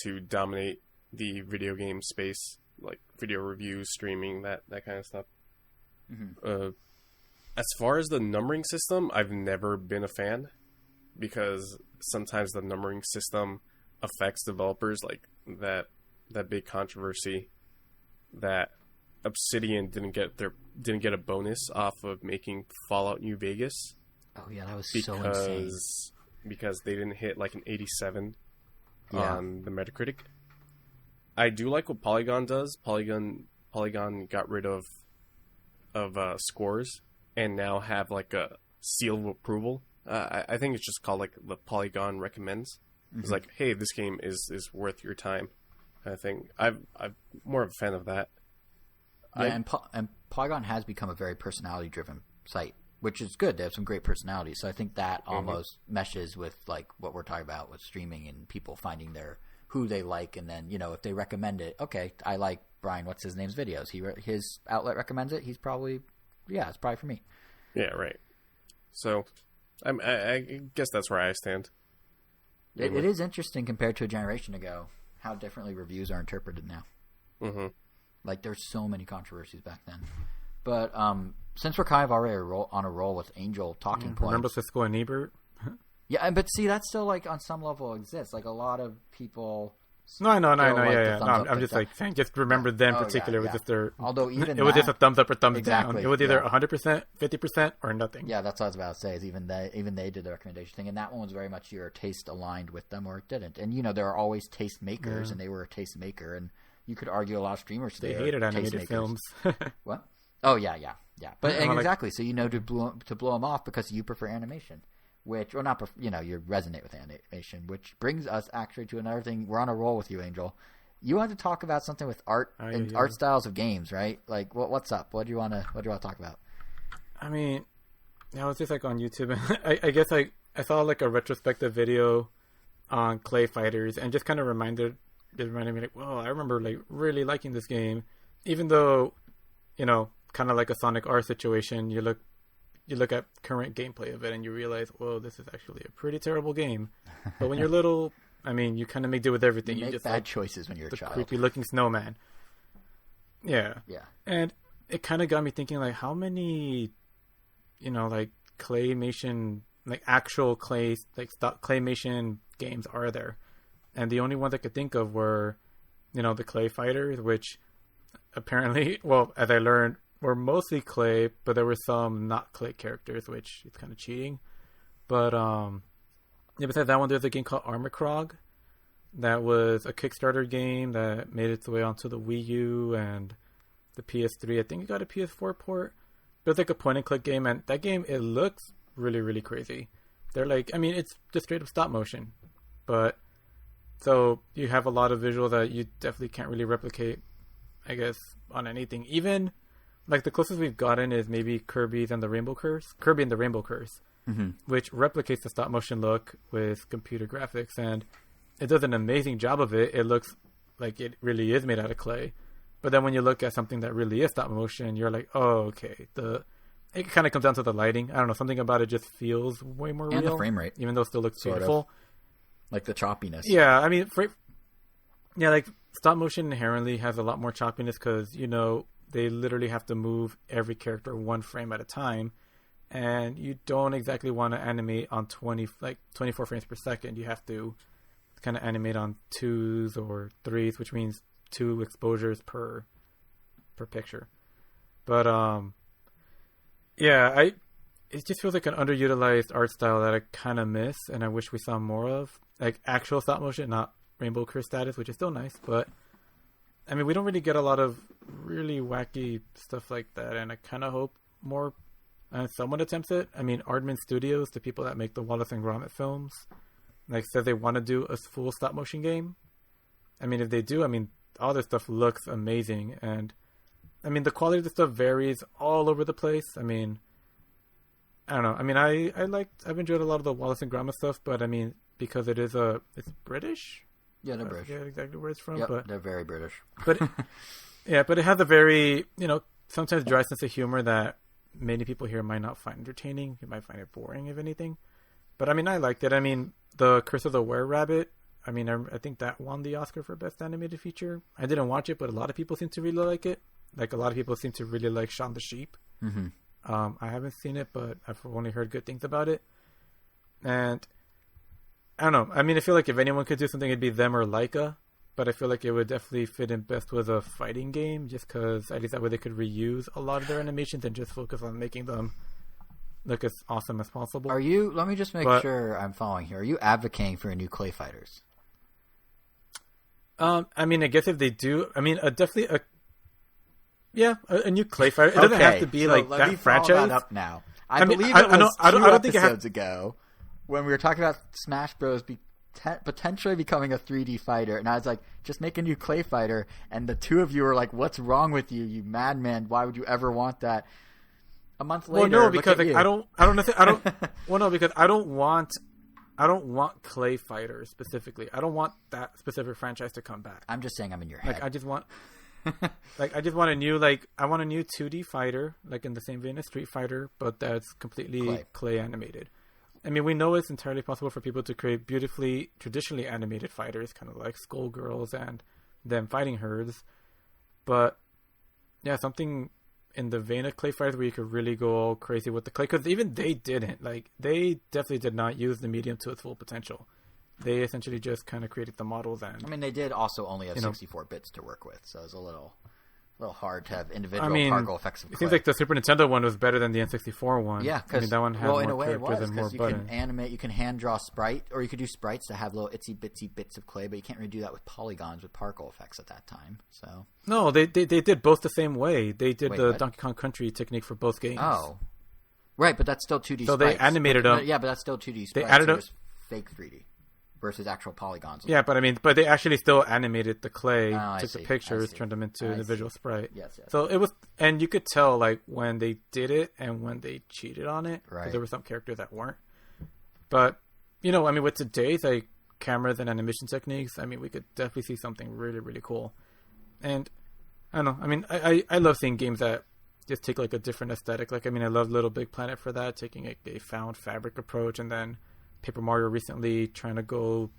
to dominate the video game space, like video reviews, streaming, that kind of stuff. Mm-hmm. As far as the numbering system, I've never been a fan, because sometimes the numbering system affects developers. Like that big controversy that Obsidian didn't get a bonus off of making Fallout New Vegas. Oh yeah, that was so insane. Because they didn't hit like an 87 on the Metacritic. I do like what Polygon does. Polygon got rid of scores and now have like a seal of approval. I think it's just called like the Polygon recommends. Mm-hmm. It's like, hey, this game is worth your time. I think I'm more of a fan of that. Yeah, and Polygon has become a very personality driven site, which is good. They have some great personalities. So I think that almost meshes with like what we're talking about with streaming and people finding who they like, and then, you know, if they recommend it, okay, I like Brian, what's his name's videos. His outlet recommends it. He's probably, it's probably for me. Yeah, right. So I guess that's where I stand. It is interesting compared to a generation ago how differently reviews are interpreted now. Mm-hmm. Like there's so many controversies back then. But since we're kind of already on a roll with Angel talking points. Remember Cisco and Ebert? Yeah, but see, that still like on some level exists. Like a lot of people. No, I know. Yeah. No, I'm just like saying, just remember them in particular. It was just their. Although even it was just a thumbs up or thumbs down. It was either 100%, 50%, or nothing. Yeah, that's what I was about to say. Is even they did the recommendation thing, and that one was very much your taste aligned with them or it didn't. And you know, there are always taste makers, and they were a taste maker, and you could argue a lot of streamers today hated animated films. What? Oh yeah. But exactly. So you know to blow them off because you prefer animation. Which, or not, you resonate with animation, which brings us actually to another thing. We're on a roll with you, Angel. You want to talk about something with art and art styles of games, right? Like, what's up? What do you want to talk about? I mean, I was just like on YouTube, and I guess I saw like a retrospective video on Clay Fighters, and just kind of reminded me like, whoa, I remember like really liking this game, even though, kind of like a Sonic R situation. You look at current gameplay of it and you realize, whoa, this is actually a pretty terrible game. But when you're little, I mean, you kind of make do with everything. You make just bad choices when you're a child. Creepy looking snowman. Yeah. And it kind of got me thinking, like, how many, like claymation, like actual claymation games are there? And the only ones I could think of were, the Clay Fighters, which apparently, well, as I learned, were mostly clay, but there were some not clay characters, which is kind of cheating. But besides that one, there's a game called Armacrog that was a Kickstarter game that made its way onto the Wii U and the PS3. I think it got a PS4 port. But it's like a point-and-click game, and that game, it looks really, really crazy. They're like, I mean, it's just straight up stop motion. But, so you have a lot of visuals that you definitely can't really replicate, I guess, on anything. Even... like the closest we've gotten is maybe Kirby and the Rainbow Curse, mm-hmm. which replicates the stop motion look with computer graphics, and it does an amazing job of it. It looks like it really is made out of clay. But then when you look at something that really is stop motion, you're like, oh, okay. It kind of comes down to the lighting. I don't know, something about it just feels way more real. And the frame rate. Even though it still looks beautiful. Like the choppiness. Yeah, I mean, like stop motion inherently has a lot more choppiness because, they literally have to move every character one frame at a time, and you don't exactly want to animate on 24 frames per second. You have to kind of animate on 2s or 3s, which means 2 exposures per picture. But it just feels like an underutilized art style that I kind of miss, and I wish we saw more of, like actual stop motion, not Rainbow Curse status, which is still nice, but. I mean, we don't really get a lot of really wacky stuff like that, and I kind of hope more someone attempts it. I mean, Aardman Studios, the people that make the Wallace and Gromit films, said they want to do a full stop-motion game. I mean, if they do, I mean, all this stuff looks amazing, and I mean, the quality of the stuff varies all over the place. I mean, I don't know. I mean, I've enjoyed a lot of the Wallace and Gromit stuff, but I mean, because it's British. Yeah, they're British. I forget exactly where it's from. Yep, but they're very British. But but it has a very, sometimes dry sense of humor that many people here might not find entertaining. You might find it boring, if anything. But I mean, I liked it. I mean, the Curse of the Were-Rabbit. I mean, I think that won the Oscar for Best Animated Feature. I didn't watch it, but a lot of people seem to really like it. Like, a lot of people seem to really like Shaun the Sheep. Mm-hmm. I haven't seen it, but I've only heard good things about it. And I don't know. I mean, I feel like if anyone could do something, it'd be them or Laika. But I feel like it would definitely fit in best with a fighting game, just because at least that way they could reuse a lot of their animations and just focus on making them look as awesome as possible. Are you? Let me just make sure I'm following here. Are you advocating for a new Clay Fighters? I mean, I guess if they do, I mean, definitely a new Clay Fighter. It doesn't have to be like that franchise. That up now. I believe it was I don't think episodes ago when we were talking about Smash Bros. Potentially becoming a 3D fighter, and I was like, just make a new Clay Fighter, and the two of you were like, what's wrong with you, you madman? Why would you ever want that? A month later, well, no, because like, I don't well, no, because I don't want Clay Fighters specifically. I don't want that specific franchise to come back. I'm just saying I'm in your head. Like, I just want a new, like, I want a new 2D fighter, like in the same vein as Street Fighter, but that's completely clay animated. I mean, we know it's entirely possible for people to create beautifully, traditionally animated fighters, kind of like Skullgirls and them fighting herds. But, yeah, something in the vein of Clay Fighters where you could really go all crazy with the clay. Because even they didn't. Like, they definitely did not use the medium to its full potential. They essentially just kind of created the models. And I mean, they did also only have 64 bits to work with, so it was a little hard to have individual particle effects of clay. It seems like the Super Nintendo one was better than the N64 one. Yeah, because that one had more in a way it was, and more you buttons. can animate, you can hand draw sprite, or you could do sprites that have little itsy bitsy bits of clay, but you can't really do that with polygons with particle effects at that time. So no, they did both the same way. They did Donkey Kong Country technique for both games. Oh, right, but that's still 2D. So sprites. they animated them. Yeah, but that's still 2D. Sprites, they added up fake 3D. Versus actual polygons. Yeah, but I mean, they actually still animated the clay, took the pictures, turned them into an individual sprite. Yes. So it was, and you could tell like when they did it and when they cheated on it. Right. There were some characters that weren't. But I mean, with today's like cameras and animation techniques, I mean, we could definitely see something really, really cool. And I don't know. I mean, I love seeing games that just take like a different aesthetic. Like, I mean, I love Little Big Planet for that, taking a found fabric approach, and then Paper Mario recently trying to go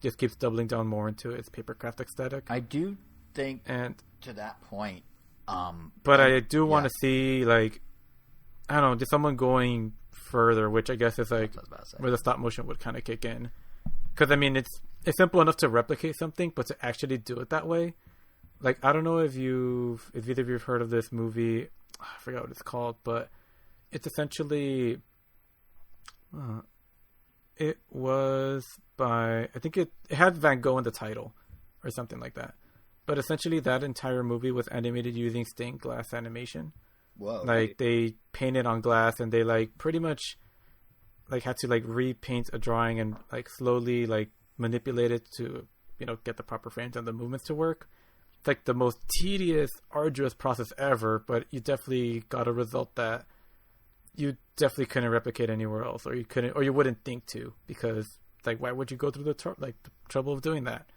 just keeps doubling down more into its papercraft aesthetic. I do think, and to that point, but I do want to see, like, I don't know, just someone going further, which I guess is like where the stop motion would kind of kick in. Because I mean, it's simple enough to replicate something, but to actually do it that way, like, I don't know if either of you have heard of this movie. I forgot what it's called, but it's essentially. It was by, I think it had Van Gogh in the title or something like that. But essentially that entire movie was animated using stained glass animation. Whoa. Like, they painted on glass and they like pretty much like had to like repaint a drawing and like slowly like manipulate it to, get the proper frames and the movements to work. It's like the most tedious, arduous process ever, but you definitely got a result that you definitely couldn't replicate anywhere else, or you wouldn't think to, because like, why would you go through the trouble of doing that?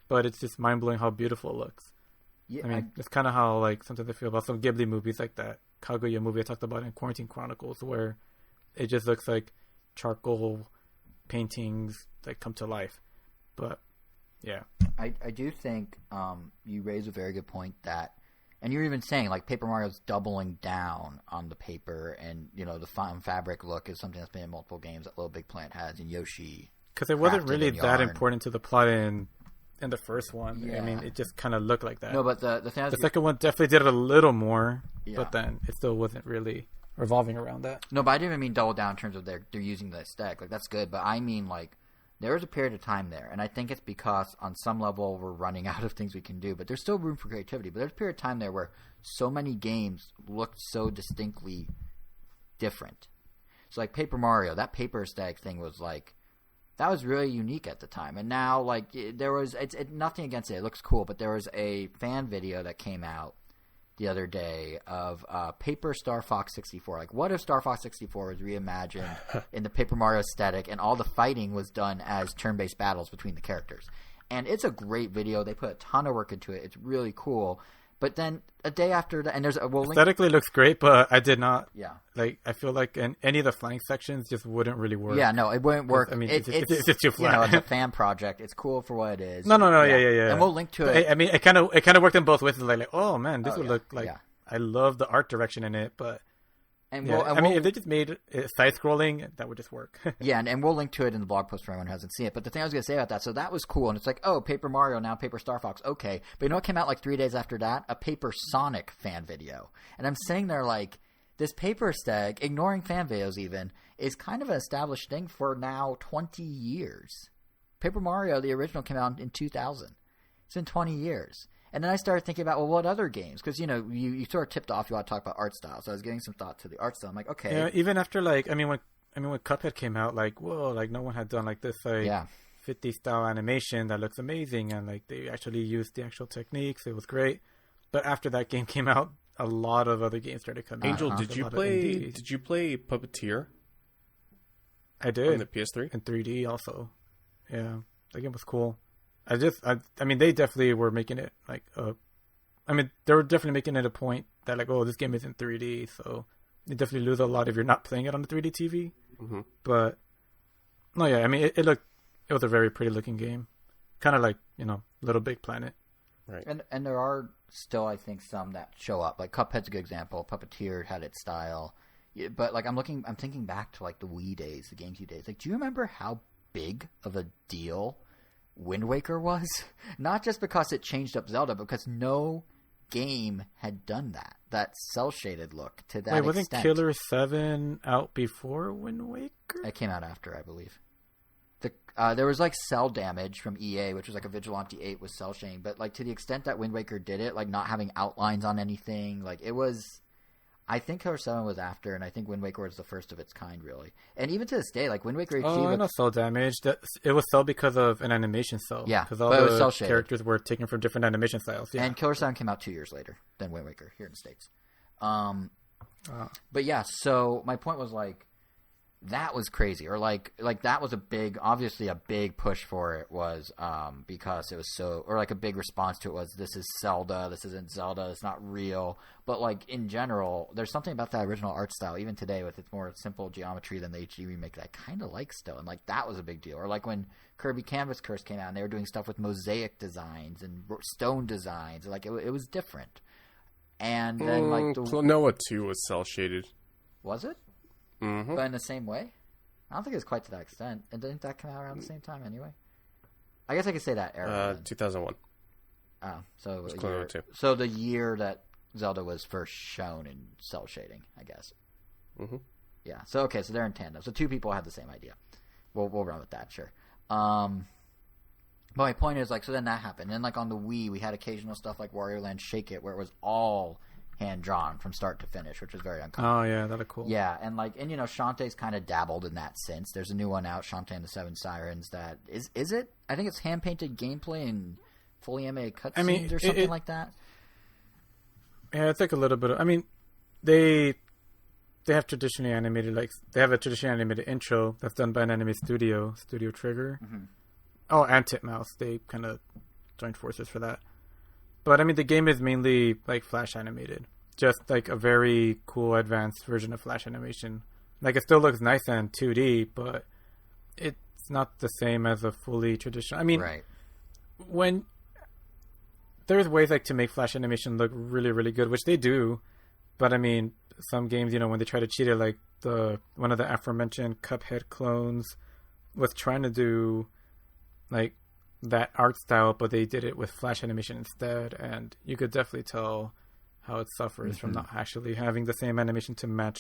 But it's just mind blowing how beautiful it looks. Yeah, I mean, it's kind of how like sometimes I feel about some Ghibli movies, like that Kaguya movie I talked about in Quarantine Chronicles, where it just looks like charcoal paintings like come to life. But yeah, I do think you raise a very good point that. And you're even saying, like, Paper Mario's doubling down on the paper, and, the found fabric look is something that's been in multiple games that Little Big Planet has, and Yoshi. Because it wasn't really that important to the plot in the first one. Yeah. I mean, it just kind of looked like that. No, but the thing the second one definitely did it a little more, but then it still wasn't really revolving around that. No, but I didn't mean double down in terms of they're using the aesthetic. Like, that's good, but I mean, like, there was a period of time there, and I think it's because on some level we're running out of things we can do, but there's still room for creativity. But there's a period of time there where so many games looked so distinctly different. So like Paper Mario, that paper aesthetic thing was like, that was really unique at the time. And now, like, there was it's nothing against it. It looks cool, but there was a fan video that came out the other day of Paper Star Fox 64. Like, what if Star Fox 64 was reimagined in the Paper Mario aesthetic and all the fighting was done as turn-based battles between the characters? And it's a great video. They put a ton of work into it. It's really cool. But then a day after that, and there's a aesthetically looks great, but I did not. Yeah. Like I feel like any of the flying sections just wouldn't really work. Yeah, no, it wouldn't work. I mean, it's just too flat. It's a fan project. It's cool for what it is. No, yeah. And we'll link to it. I mean, it kind of worked in both ways. Like, oh man, this would look like. Yeah. I love the art direction in it, but. And I mean, if they just made it side-scrolling, that would just work. Yeah, and we'll link to it in the blog post for anyone who hasn't seen it. But the thing I was going to say about that, so that was cool. And it's like, oh, Paper Mario, now Paper Star Fox. Okay. But you know what came out like 3 days after that? A Paper Sonic fan video. And I'm sitting there like, this Paper aesthetic, ignoring fan videos even, is kind of an established thing for now 20 years. Paper Mario, the original, came out in 2000. It's been 20 years. And then I started thinking about, well, what other games? Because, you sort of tipped off you want to talk about art style. So I was giving some thought to the art style. I'm like, okay. Yeah, even after, like, when Cuphead came out, like, whoa, like, no one had done, like, this, like, 50-style animation that looks amazing. And, like, they actually used the actual techniques. It was great. But after that game came out, a lot of other games started coming out. Angel, did you play Puppeteer? I did. On the PS3? In 3D also. Yeah. That game was cool. I mean, they definitely were making it like they were definitely making it a point that like, oh, this game is in 3D, so you definitely lose a lot if you're not playing it on the 3D TV. Mm-hmm. But no, yeah, I mean, it was a very pretty looking game, kind of like Little Big Planet. Right. And there are still, I think, some that show up. Like Cuphead's a good example. Puppeteer had its style, but like I'm thinking back to like the Wii days, the GameCube days. Like, do you remember how big of a deal Wind Waker was? Not just because it changed up Zelda, but because no game had done that cel-shaded look to that extent. Wait, wasn't Killer 7 out before Wind Waker? It came out after, I believe. There was like cell damage from EA, which was like a Vigilante 8 with cell shading, but like to the extent that Wind Waker did it, like not having outlines on anything, like it was... I think Killer 7 was after, and I think Wind Waker was the first of its kind, really. And even to this day, like Wind Waker HD... Oh, no cell damage. It was cell because of an animation cell. Yeah, because all the characters were taken from different animation styles. Yeah. And Killer 7 came out 2 years later than Wind Waker here in the States. But yeah, so my point was like, that was crazy. Or like that was obviously a big push for it was because it was so... Or like a big response to it was, this is Zelda, this isn't Zelda, it's not real. But like in general, there's something about that original art style, even today with its more simple geometry than the HD remake, that I kind of like still. And like that was a big deal. Or like when Kirby Canvas Curse came out and they were doing stuff with mosaic designs and stone designs. Like it was different. And then like... Klonoa 2 was cel-shaded. Was it? Mm-hmm. But in the same way? I don't think it was quite to that extent. And didn't that come out around the same time anyway? I guess I could say that era. 2001. Oh, so it was Klonoa 2. So the year that Zelda was first shown in cell shading, I guess. Mm-hmm. Yeah. So okay, so they're in tandem. So two people had the same idea. We'll run with that, sure. But my point is, like, so then that happened. And then, like, on the Wii, we had occasional stuff like Wario Land Shake It, where it was all hand-drawn from start to finish, which was very uncommon. Oh, yeah, that'd cool. Yeah, and, like, and, Shantae's kind of dabbled in that since. There's a new one out, Shantae and the Seven Sirens, that... Is it? I think it's hand-painted gameplay and fully animated cutscenes or something like that. Yeah, it's like a little bit of... I mean, they have traditionally animated, like... They have a traditionally animated intro that's done by an anime studio, Studio Trigger. Mm-hmm. Oh, and Titmouse. They kind of joined forces for that. But, I mean, the game is mainly, like, Flash animated. Just, like, a very cool, advanced version of Flash animation. Like, it still looks nice and 2D, but it's not the same as a fully traditional... I mean, right. When... There's ways, like, to make Flash animation look really, really good, which they do. But, I mean, some games, when they try to cheat it, like, one of the aforementioned Cuphead clones was trying to do, like... that art style, but they did it with Flash animation instead, and you could definitely tell how it suffers from not actually having the same animation to match,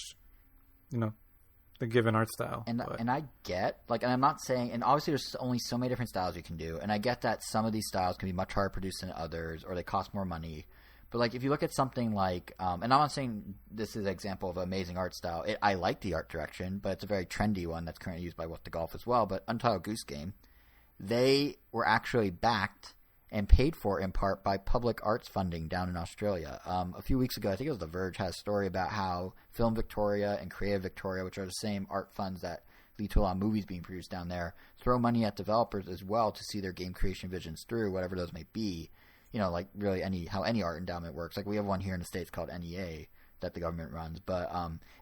the given art style. And I get, like, and I'm not saying, and obviously there's only so many different styles you can do, and I get that some of these styles can be much harder to produce than others, or they cost more money. But, like, if you look at something like, and I'm not saying this is an example of amazing art style. I like the art direction, but it's a very trendy one that's currently used by What the Golf as well. But Untitled Goose Game, they were actually backed and paid for in part by public arts funding down in Australia. A few weeks ago, I think it was The Verge, had a story about how Film Victoria and Creative Victoria, which are the same art funds that lead to a lot of movies being produced down there, throw money at developers as well to see their game creation visions through, whatever those may be. like really how any art endowment works. Like we have one here in the States called NEA that the government runs, but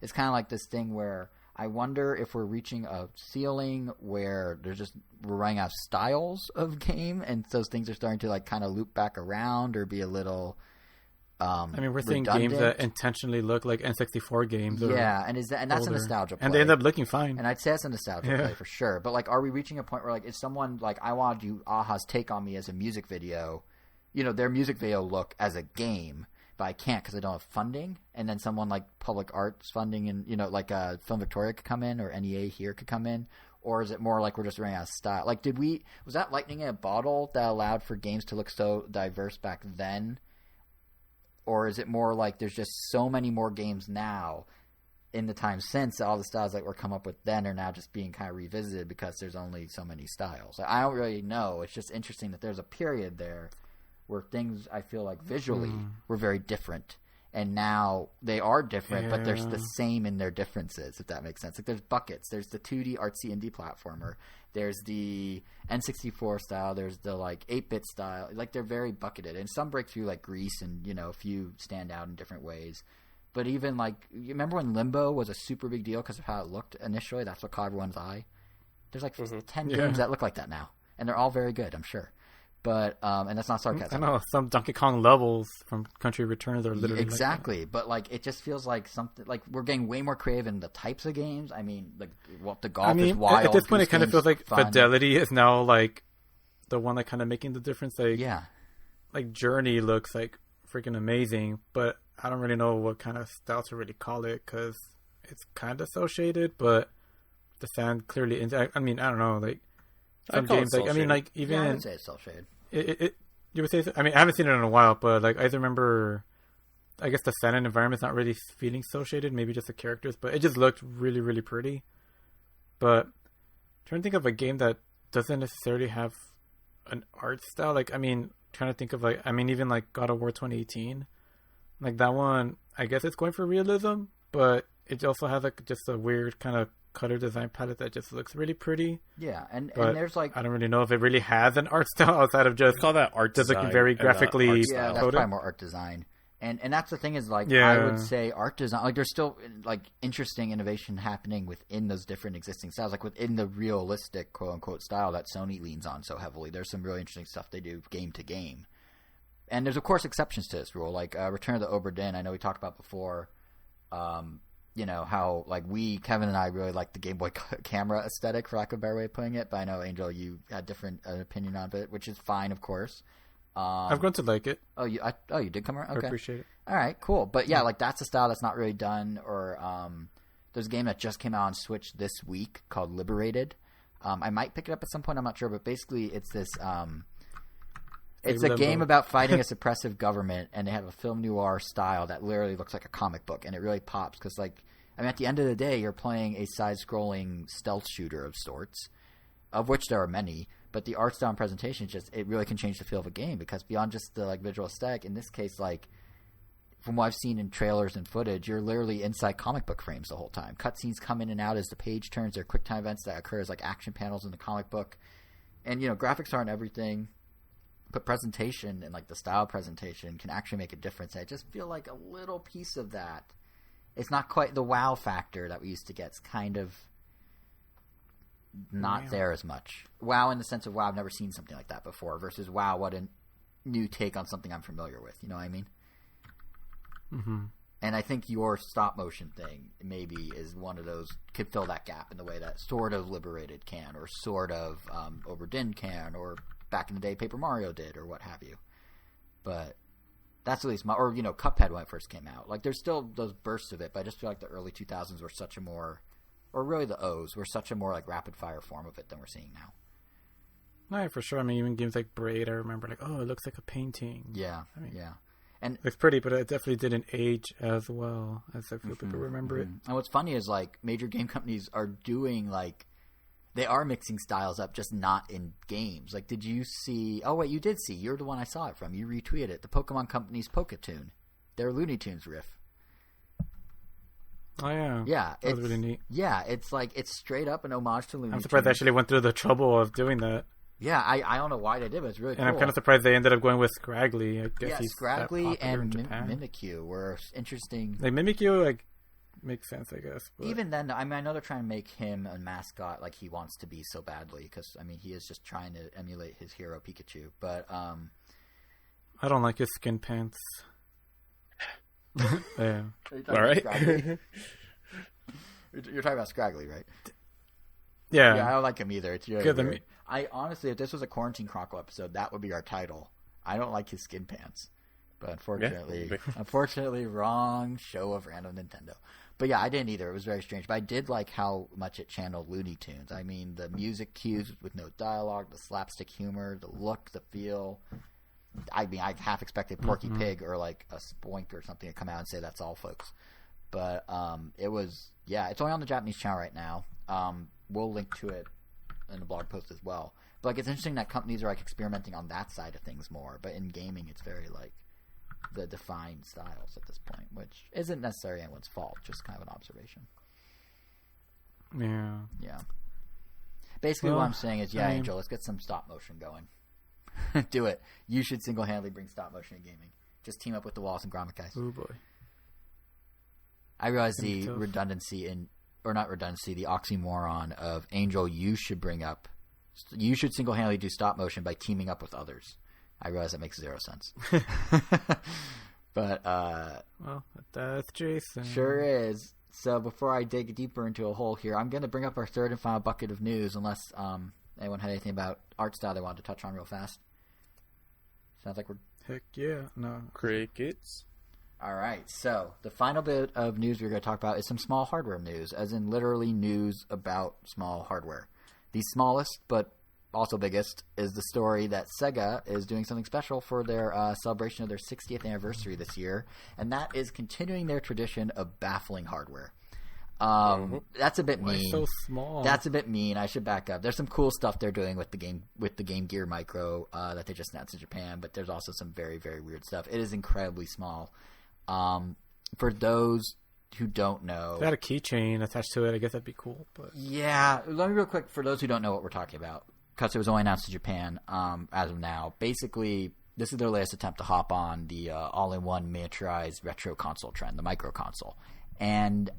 it's kind of like this thing where I wonder if we're reaching a ceiling where we're running out of styles of game, and those things are starting to like kind of loop back around or be a little. We're seeing games that intentionally look like N64 games. Yeah, and that's a nostalgia play. And they end up looking fine. And I'd say it's a nostalgia play for sure. But like, are we reaching a point where like, if someone like I want to do Aha's Take on Me as a music video, their music video look as a game, but I can't because I don't have funding. And then someone like Public Arts funding and like Film Victoria could come in, or NEA here could come in. Or is it more like we're just running out of style? Like, was that lightning in a bottle that allowed for games to look so diverse back then? Or is it more like there's just so many more games now in the time since that all the styles that were come up with then are now just being kind of revisited because there's only so many styles? I don't really know. It's just interesting that there's a period there where things, I feel like visually were very different. And now they are different, but they're the same in their differences, if that makes sense. Like there's buckets. There's the 2D artsy indie platformer. There's the N64 style. There's the like 8-bit style. Like they're very bucketed. And some break through like Grease and, a few stand out in different ways. But even like, you remember when Limbo was a super big deal because of how it looked initially? That's what caught everyone's eye. There's like 10 games that look like that now. And they're all very good, I'm sure. But and that's not sarcasm. I know some Donkey Kong levels from Country Returns are literally exactly. But like it just feels like something like we're getting way more creative in the types of games. I mean, like the golf is wild. At this point, it kind of feels like fun. Fidelity is now like the one that kind of making the difference. Like like Journey looks like freaking amazing, but I don't really know what kind of style to really call it because it's kind of associated, but the sound clearly. I mean, I don't know, like. Some games, like, I mean, like, even... I would say it's cel shade. You would say... I mean, I haven't seen it in a while, but, like, I remember... I guess the sound and environment's not really feeling cel shaded, maybe just the characters, but it just looked really, really pretty. But I'm trying to think of a game that doesn't necessarily have an art style. Like, I mean, trying to think of, like... I mean, even, like, God of War 2018. Like, that one, I guess it's going for realism, but it also has, like, just a weird kind of color design palette that just looks really pretty. Yeah, and there's like I don't really know if it really has an art style outside of just call that art design, looking very graphically. Yeah, that's probably more art design. And that's the thing is like I would say art design. Like there's still like interesting innovation happening within those different existing styles. Like within the realistic quote unquote style that Sony leans on so heavily. There's some really interesting stuff they do game to game. And there's of course exceptions to this rule, like Return of the Obra Dinn. I know we talked about before. How like Kevin and I really like the Game Boy camera aesthetic, for lack of a better way of putting it. But I know, Angel, you had different opinion on it, which is fine, of course. I've grown to like it. Oh, you did come around? Okay. I appreciate it. All right, cool. But yeah, like that's a style that's not really done. Or there's a game that just came out on Switch this week called Liberated. I might pick it up at some point. I'm not sure, but basically it's this. It's a game about fighting a suppressive government, and they have a film noir style that literally looks like a comic book, and it really pops because, like, I mean, at the end of the day, you're playing a side-scrolling stealth shooter of sorts, of which there are many, but the art style and presentation it really can change the feel of a game because beyond just the like visual aesthetic, in this case, like from what I've seen in trailers and footage, you're literally inside comic book frames the whole time. Cutscenes come in and out as the page turns. There are quick time events that occur as like action panels in the comic book, and graphics aren't everything. But presentation and like the style presentation can actually make a difference. I just feel like a little piece of that. It's not quite the wow factor that we used to get. It's kind of not there as much. Wow in the sense of wow, I've never seen something like that before versus wow, what a new take on something I'm familiar with. You know what I mean? Mm-hmm. And I think your stop motion thing maybe is one of those could fill that gap in the way that sort of Liberated can or sort of Obra Dinn can or back in the day Paper Mario did or what have you. But that's at least or Cuphead when it first came out. Like there's still those bursts of it, but I just feel like the early 2000s were such a more, or really the O's were such a more like rapid fire form of it than we're seeing now. No, for sure. I mean, even games like Braid, I remember like, oh, it looks like a painting. Yeah, I mean, yeah. And it's pretty, but it definitely didn't age as well as a few people remember it. And what's funny is like major game companies are doing like, they are mixing styles up, just not in games. Like, did you see... Oh, wait, you did see. You're the one I saw it from. You retweeted it. The Pokemon Company's Poketoon. Their Looney Tunes riff. Oh, yeah. Yeah. That was really neat. Yeah, it's like, it's straight up an homage to Looney Tunes. I'm surprised they actually went through the trouble of doing that. Yeah, I don't know why they did, but it's really cool. And I'm kind of surprised they ended up going with Scraggly. I guess he's Scraggly and Mimikyu were interesting. Like Mimikyu, like makes sense, I guess. But... Even then, I mean, I know they're trying to make him a mascot like he wants to be so badly because I mean he is just trying to emulate his hero Pikachu. But I don't like his skin pants. Yeah. All right. You're talking about Scraggly, right? Yeah. Yeah, I don't like him either. It's really weird. I honestly, if this was a Quarantine Chronicle episode, that would be our title. I don't like his skin pants. But unfortunately, wrong show of random Nintendo. But yeah, I didn't either. It was very strange. But I did like how much it channeled Looney Tunes. I mean, the music cues with no dialogue, the slapstick humor, the look, the feel. I mean, I half expected Porky Pig or like a Spoink or something to come out and say that's all, folks. But it was, it's only on the Japanese channel right now. We'll link to it in the blog post as well. But like, it's interesting that companies are like experimenting on that side of things more. But in gaming, it's very like the defined styles at this point, which isn't necessarily anyone's fault, just kind of an observation. Yeah. Yeah. Basically, what I'm saying is, Angel, let's get some stop motion going. Do it. You should single-handedly bring stop motion in gaming. Just team up with the Wallace and Gromit guys. Oh boy. I realize the redundancy the oxymoron of Angel. You should single-handedly do stop motion by teaming up with others. I realize that makes zero sense. But well, that's Jason. Sure is. So before I dig deeper into a hole here, I'm going to bring up our third and final bucket of news, unless anyone had anything about art style they wanted to touch on real fast. Sounds like we're... Heck yeah. No. Crickets. All right. So the final bit of news we're going to talk about is some small hardware news, as in literally news about small hardware. The smallest, but also biggest, is the story that Sega is doing something special for their celebration of their 60th anniversary this year, and that is continuing their tradition of baffling hardware. That's a bit mean. It's so small. That's a bit mean. I should back up. There's some cool stuff they're doing with the Game Gear Micro that they just announced in Japan, but there's also some very, very weird stuff. It is incredibly small. For those who don't know, if they had a keychain attached to it, I guess that'd be cool. But yeah, let me real quick for those who don't know what we're talking about, because it was only announced in Japan as of now. Basically, this is their latest attempt to hop on the all-in-one miniaturized retro console trend, the micro console, and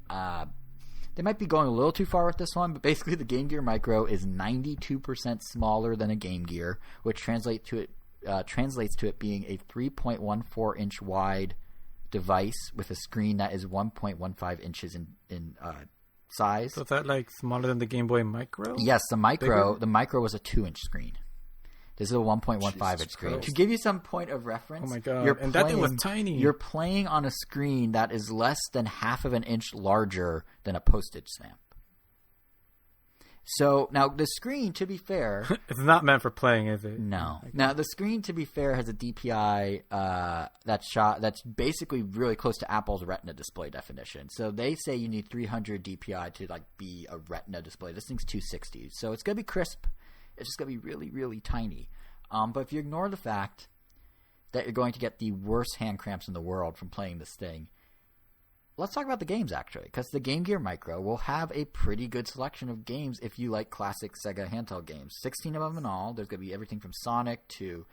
they might be going a little too far with this one, but basically the Game Gear Micro is 92% smaller than a Game Gear, which translates to it being a 3.14-inch wide device with a screen that is 1.15 inches in size. So is that like smaller than the Game Boy Micro? Yes, the micro was a 2-inch screen. This is a 1.15-inch screen. Christ. To give you some point of reference, oh my god, that thing was tiny. You're playing on a screen that is less than half of an inch larger than a postage stamp. So now the screen, to be fair, it's not meant for playing, is it? No. Now the screen, to be fair, has a DPI that's basically really close to Apple's Retina display definition. So they say you need 300 DPI to like be a Retina display. This thing's 260, so it's gonna be crisp. It's just going to be really, really tiny. But if you ignore the fact that you're going to get the worst hand cramps in the world from playing this thing, let's talk about the games, actually. Because the Game Gear Micro will have a pretty good selection of games if you like classic Sega handheld games. 16 of them in all. There's going to be everything from Sonic to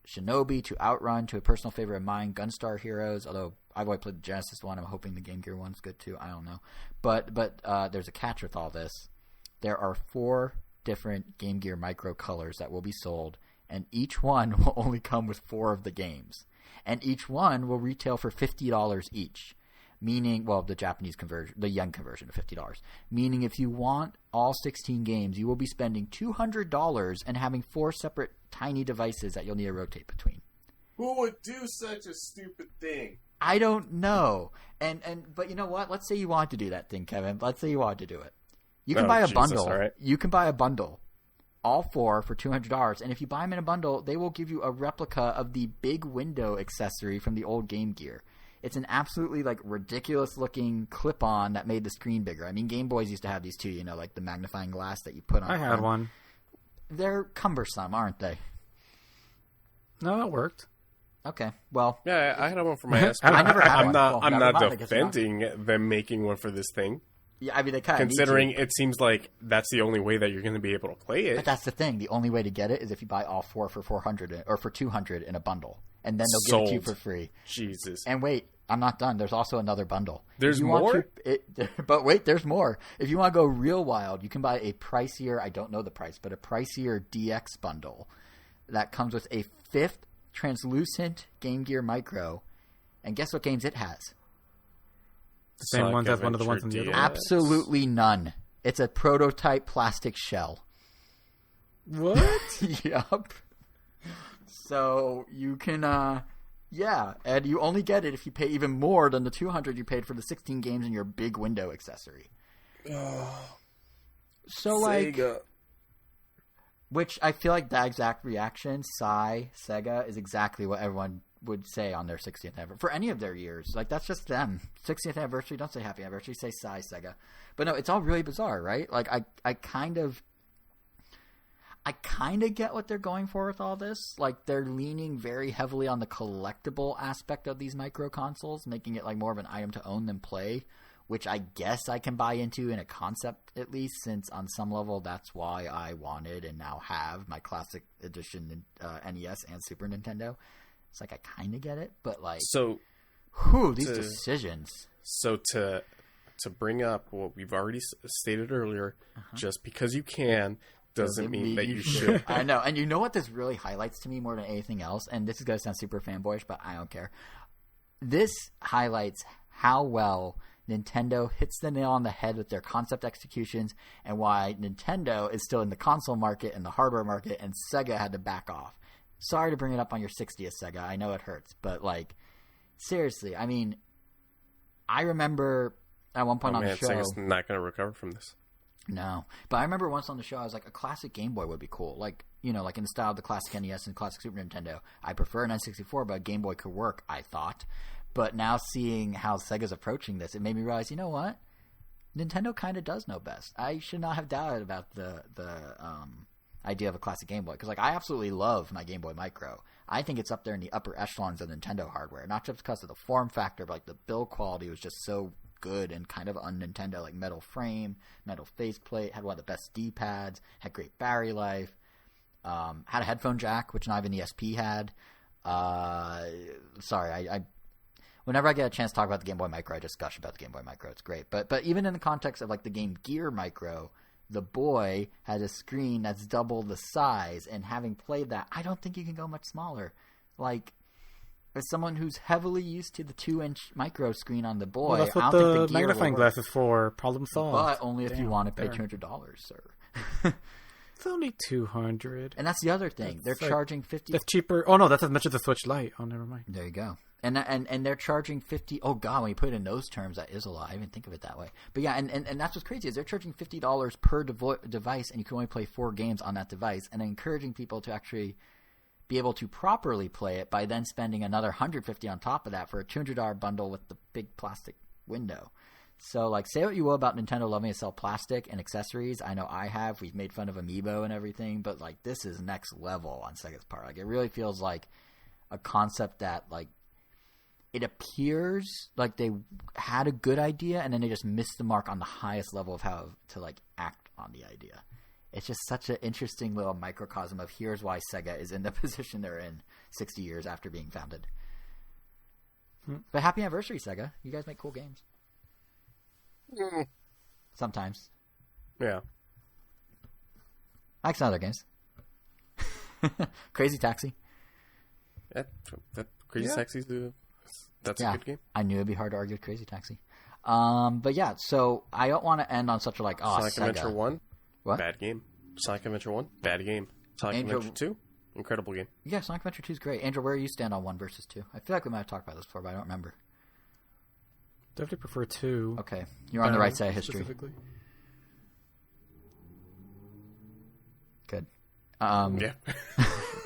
Shinobi to Outrun to a personal favorite of mine, Gunstar Heroes. Although I've always played the Genesis one. I'm hoping the Game Gear one's good too. I don't know. But there's a catch with all this. There are 4 different Game Gear Micro colors that will be sold, and each one will only come with 4 of the games, and each one will retail for $50 each, meaning, well, the Japanese conversion, the yen conversion of $50, meaning if you want all 16 games, you will be spending $200 and having 4 separate tiny devices that you'll need to rotate between. Who would do such a stupid thing? I don't know. But you know what? Let's say you wanted to do that thing, Kevin. Let's say you wanted to do it. You can buy a bundle. Right. You can buy a bundle, all 4 for $200. And if you buy them in a bundle, they will give you a replica of the big window accessory from the old Game Gear. It's an absolutely like ridiculous looking clip-on that made the screen bigger. I mean, Game Boys used to have these too. You know, like the magnifying glass that you put on. I had one. They're cumbersome, aren't they? No, that worked. Okay, well, yeah, I had one for my SP. I never had one. I'm not defending them making one for this thing. Yeah, I mean, they kind of considering it seems like that's the only way that you're going to be able to play it. But that's the thing. The only way to get it is if you buy all 4 for $400 or for $200 in a bundle, and then they'll give it to you for free. Jesus. And wait, I'm not done. There's also another bundle. There's more? But wait, there's more. If you want to go real wild, you can buy a pricier, I don't know the price, but a pricier DX bundle that comes with a 5th translucent Game Gear Micro. And guess what games it has? The same ones as one of the ones in the other one? Absolutely none. It's a prototype plastic shell. What? Yup. So you can, yeah, and you only get it if you pay even more than the $200 you paid for the 16 games in your big window accessory. So, like, Sega. Which I feel like that exact reaction, Sega, is exactly what everyone would say on their 60th anniversary for any of their years. Like, that's just them. 60th anniversary, don't say happy anniversary, say Sega. But no, it's all really bizarre, right? Like, I kind of get what they're going for with all this. Like, they're leaning very heavily on the collectible aspect of these micro consoles, making it like more of an item to own than play, which I guess I can buy into in a concept at least, since on some level that's why I wanted and now have my classic edition NES and Super Nintendo. It's like I kind of get it, but like, these decisions. So to bring up what we've already stated earlier, just because you can doesn't mean that you should. I know, and you know what this really highlights to me more than anything else, and this is going to sound super fanboyish, but I don't care. This highlights how well Nintendo hits the nail on the head with their concept executions, and why Nintendo is still in the console market and the hardware market, and Sega had to back off. Sorry to bring it up on your 60th, Sega. I know it hurts, but like, seriously, I mean, I remember at one point on the show, Sega's not going to recover from this. No, but I remember once on the show, I was like, a classic Game Boy would be cool. Like, you know, like in the style of the classic NES and classic Super Nintendo. I prefer an N64, but a Game Boy could work, I thought. But now seeing how Sega's approaching this, it made me realize, you know what? Nintendo kind of does know best. I should not have doubted about the idea of a classic Game Boy, because like, I absolutely love my Game Boy Micro. I think it's up there in the upper echelons of Nintendo hardware, not just because of the form factor, but like the build quality was just so good and kind of un-Nintendo, like metal frame, metal faceplate, had one of the best D-pads, had great battery life, had a headphone jack, which not even the SP had. Sorry, I whenever I get a chance to talk about the Game Boy Micro, I just gush about the Game Boy Micro. It's great. But even in the context of like the Game Gear Micro, the Boy has a screen that's double the size, and having played that, I don't think you can go much smaller. Like, as someone who's heavily used to the 2-inch micro screen on the Boy, well, that's what I don't think the magnifying glass is for. Problem solved. But only if you want to pay $200, sir. It's only $200. And that's the other thing. They're charging $50. That's cheaper. Oh no, that's as much as the Switch Lite. Oh, never mind. There you go. And they're charging $50. Oh god, when you put it in those terms, that is a lot. I didn't think of it that way. But yeah, and that's what's crazy is they're charging $50 per device, and you can only play 4 games on that device, and encouraging people to actually be able to properly play it by then spending another $150 on top of that for a $200 bundle with the big plastic window. So, like, say what you will about Nintendo loving to sell plastic and accessories. I know I have. We've made fun of Amiibo and everything, but like, this is next level on Sega's part. Like, it really feels like a concept that, like, it appears like they had a good idea, and then they just missed the mark on the highest level of how to, like, act on the idea. It's just such an interesting little microcosm of here's why Sega is in the position they're in 60 years after being founded. But happy anniversary, Sega. You guys make cool games. Sometimes. Yeah. I like some other games. Crazy Taxi. That Crazy Taxi's that's a good game. I knew it'd be hard to argue with Crazy Taxi. But yeah, so I don't want to end on such a like, Sonic Sega. Adventure 1, what? Bad game. Sonic Adventure 1, bad game. Sonic Adventure 2, incredible game. Yeah, Sonic Adventure 2 is great. Angel, where do you stand on 1 versus 2? I feel like we might have talked about this before, but I don't remember. Definitely prefer 2. Okay, you're on the right side of history. Good. Yeah.